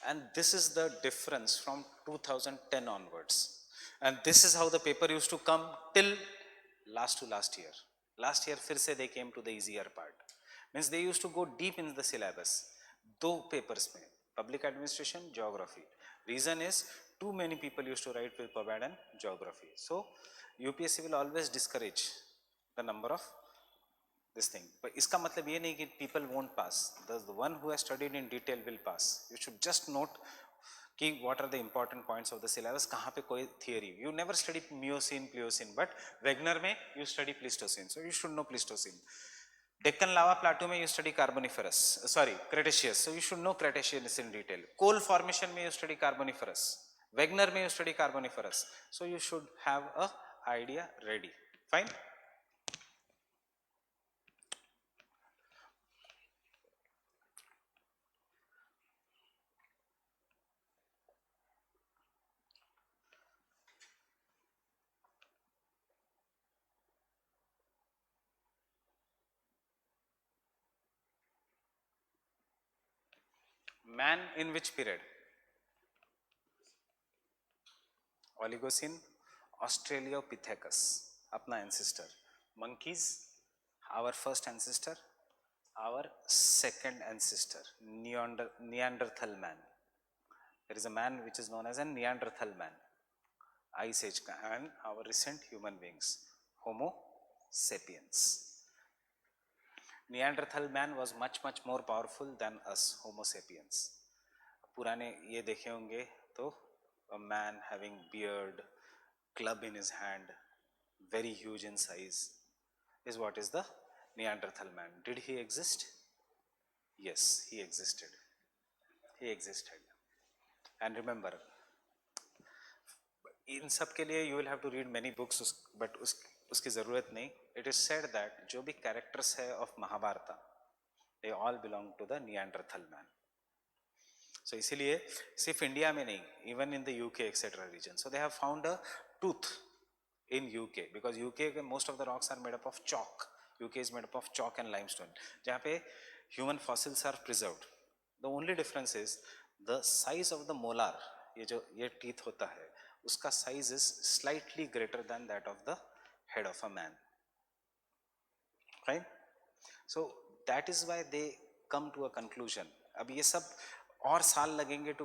A: And this is the difference from 2010 onwards. And this is how the paper used to come till last year. Last year, फिर से they came to the easier part. Means they used to go deep in the syllabus. 2 papers में, public administration, geography. Reason is too many people used to write with PubAd and geography. So UPSC will always discourage the this thing. But इसका मतलब ये नहीं कि people won't pass. The one who has studied in detail will pass. You should just note कि what are the important points of the syllabus, कहाँ पे कोई theory. You never study Miocene, Pliocene, but Wegener में you study Pleistocene, so you should know Pleistocene. Deccan lava plateau में you study Carboniferous, sorry Cretaceous, so you should know Cretaceous in detail. Coal formation में you study Carboniferous. Wegener में you study Carboniferous, so you should have a idea ready. Fine. Man in which period? Oligocene, Australopithecus, अपना ancestor. Monkeys, our first ancestor, our second ancestor, Neanderthal man. There is a man which is known as a Neanderthal man, Ice Age, and our recent human beings, Homo sapiens. Neanderthal man was much more powerful than us, Homo sapiens. पुराने ये देखे होंगे तो a man having beard, club in his hand, very huge in size, is what is the Neanderthal man. Did he exist? Yes, he existed. He existed. And remember, इन सब के लिए you will have to read many books, but उसकी ज़रूरत नहीं. It is said that जो भी characters है of Mahabharata, they all belong to the Neanderthal man. So इसीलिए सिर्फ इंडिया में नहीं, even in the UK etc. region. So they have found a tooth in UK because UK most of the rocks are made up of chalk. UK is made up of chalk and limestone. जहाँ पे human fossils are preserved. The only difference is the size of the molar. ये teeth होता है, उसका size is slightly greater than that of the head of a man. Right? So that is why they come to a conclusion. अब ये सब और साल लगेंगे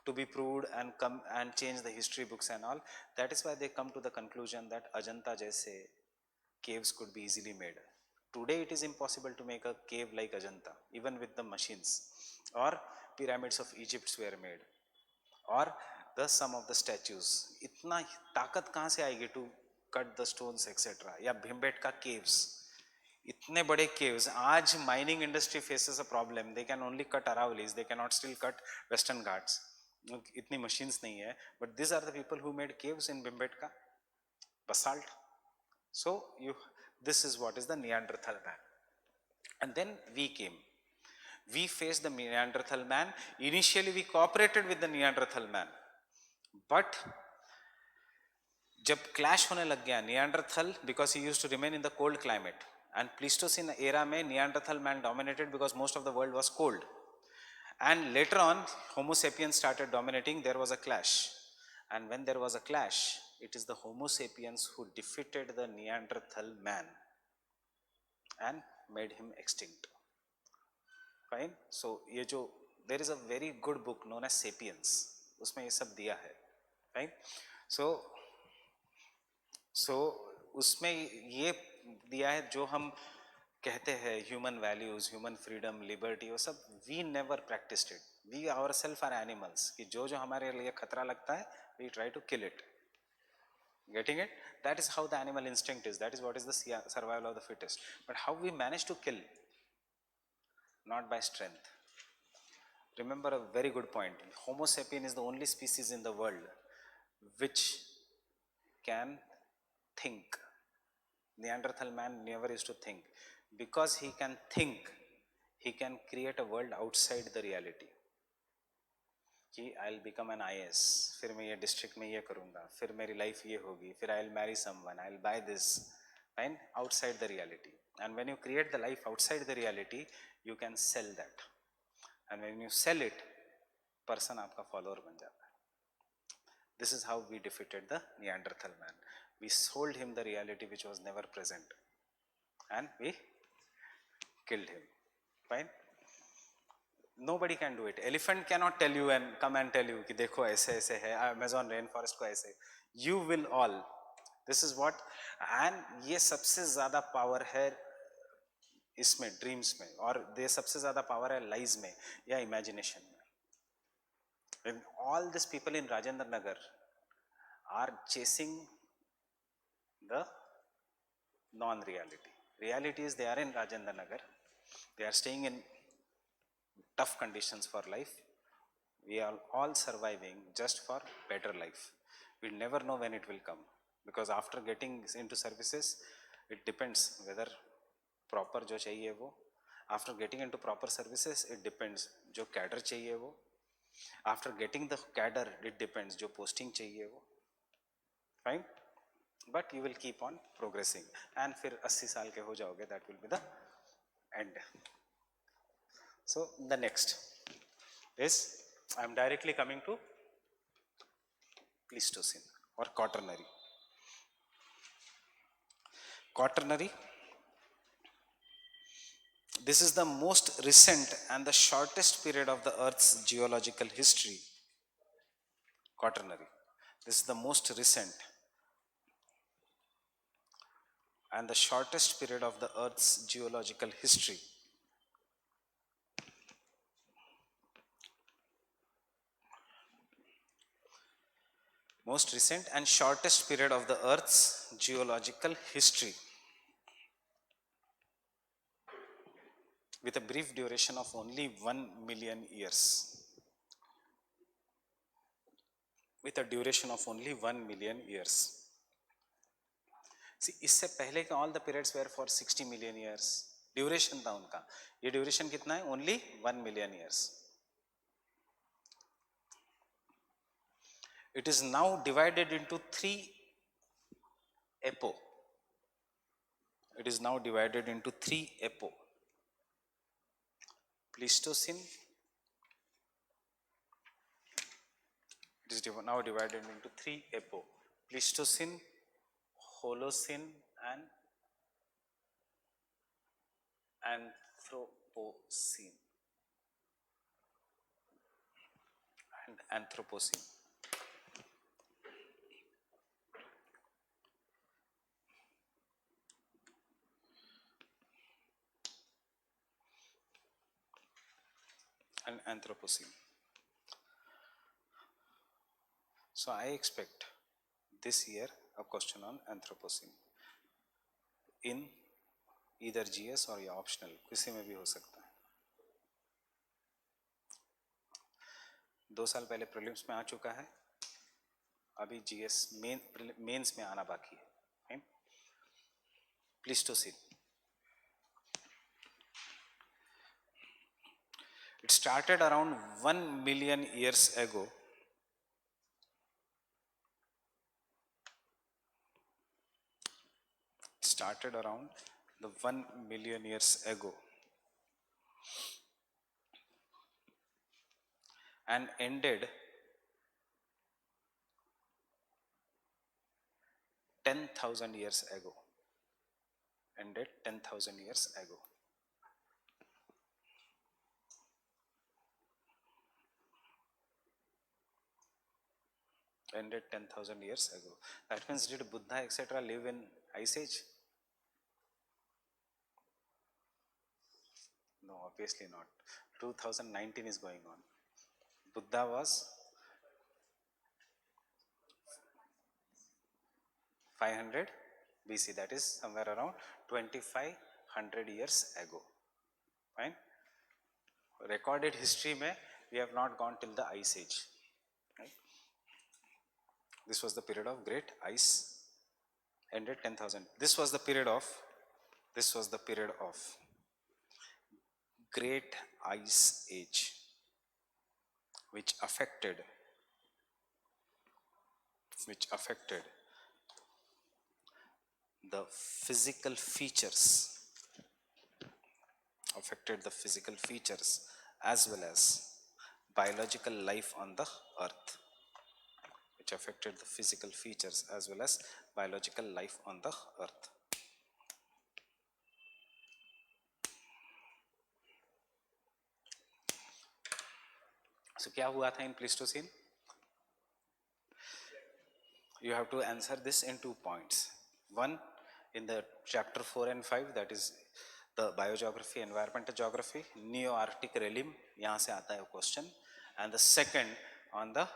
A: to be proved and come and change the history books and all. That is why they come to the conclusion that Ajanta जैसे caves could be easily made. Today it is impossible to make a cave like Ajanta, even with the machines. Or pyramids of Egypt were made. Or the sum of the statues. इतना ताकत कहाँ से आएगी to cut the stones etc. या Bhimbetka caves. इतने बड़े caves, आज mining industry faces a problem. They can only cut Aravallis, they cannot still cut Western Ghats. इतनी machines नहीं है. But these are the people who made caves in Bhimbetka, basalt. So this is what is the Neanderthal man. And then we came. We faced the Neanderthal man. Initially we cooperated with the Neanderthal man. But जब clash होने लग गया Neanderthal, because he used to remain in the cold climate. And Pleistocene era में Neanderthal man dominated because most of the world was cold. And later on, Homo sapiens started dominating. There was a clash. And when there was a clash, it is the Homo sapiens who defeated the Neanderthal man and made him extinct. Fine? So there is a very good book known as Sapiens. उसमें ये सब दिया है. Fine? So उसमें ये दिया है जो हम कहते हैं human values, human freedom, liberty, वो सब we never practiced it. We ourselves are animals कि जो हमारे लिए खतरा लगता है we try to kill it. Getting it? That is how the animal instinct is. That is what is the survival of the fittest. But how we manage to kill? Not by strength. Remember a very good point. Homo sapien is the only species in the world which can think. Neanderthal man never used to think. Because he can think, he can create a world outside the reality. कि I'll become an IS, फिर मैं ये district में ये करूँगा, फिर मेरी life ये होगी, फिर I'll marry someone, I'll buy this, fine, outside the reality. And when you create the life outside the reality, you can sell that. And when you sell it, person आपका follower बन जाता है. This is how we defeated the Neanderthal man. We sold him the reality which was never present, and we killed him. Fine. Nobody can do it. Elephant cannot tell you and come and tell you कि देखो ऐसे ऐसे है, Amazon rainforest को ऐसे. You will all. This is what, and ये सबसे ज़्यादा power है इसमें ड्रीम्स में, और दे सबसे ज्यादा पावर है लाइज में या इमेजिनेशन में. When all these people in Rajendra Nagar are chasing the non-reality. Reality is they are in Rajendra Nagar. They are staying in tough conditions for life. We are all surviving just for better life. We never know when it will come, because after getting into services, it depends whether proper जो चाहिए वो, after getting into proper services it depends जो cadre चाहिए वो, after getting the cadre it depends जो posting चाहिए वो. Fine, but you will keep on progressing and फिर 80 साल के हो जाओगे, that will be the end. So the next is, I am directly coming to Pleistocene or Quaternary. Quaternary, this is the most recent and the shortest period of the Earth's geological history. Quaternary, this is the most recent and the shortest period of the Earth's geological history. Most recent and shortest period of the Earth's geological history, with a brief duration of only 1 million years. With a duration of only 1 million years. See, इससे पहले के all the periods were for 60 million years. Duration था उनका. ये duration कितना है? Only 1 million years. It is now divided into 3 epochs. It is now divided into 3 epochs. Pleistocene. It is now divided into 3 epochs. Pleistocene, Holocene and Anthropocene. And Anthropocene. And Anthropocene. So I expect this year a question on Anthropocene in either GS or या optional, किसी में भी हो सकता है. 2 साल पहले prelims में आ चुका है, अभी GS मेंस में आना बाकी है. Pleistocene. It started around 1 million years ago. Started around the 1 million years ago and ended 10,000 years ago. Ended 10,000 years ago. Ended 10,000 years ago. That means, did Buddha etc. live in Ice Age? No, obviously not. 2019 is going on. Buddha was 500 BC, that is somewhere around 2500 years ago. Fine. Recorded history mein, we have not gone till the Ice Age. Right? This was the period of Great Ice. Ended 10,000. This was the period of Great Ice Age, which affected the physical features, as well as biological life on the earth. Which affected the physical features as well as biological life on the earth. So क्या हुआ था in Pleistocene? You have to answer this in 2 points. One, in the chapter 4 and 5, that is the biogeography, environmental geography, Neo-Arctic realm, यहाँ से आता है question, and the second on the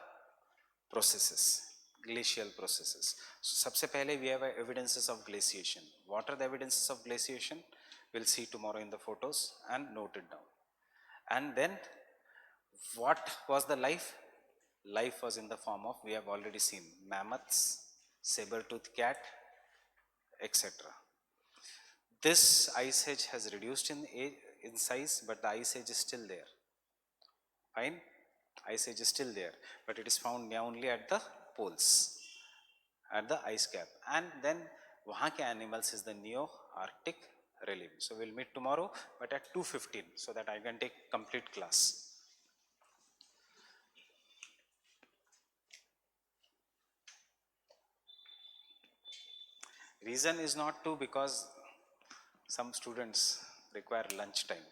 A: processes, glacial processes. So सबसे पहले we have evidences of glaciation. What are the evidences of glaciation? We'll see tomorrow in the photos and note it down. And then what was the life? Life was in the form of, we have already seen, mammoths, saber-toothed cat, etc. This ice age has reduced in size, but the ice age is still there. Fine? Ice age is still there, but it is found only at the poles, at the ice cap. And then वहाँ के animals is the Neo-Arctic realm. So we'll meet tomorrow, but at 2:15, so that I can take complete class. Reason is not to, because some students require lunch time.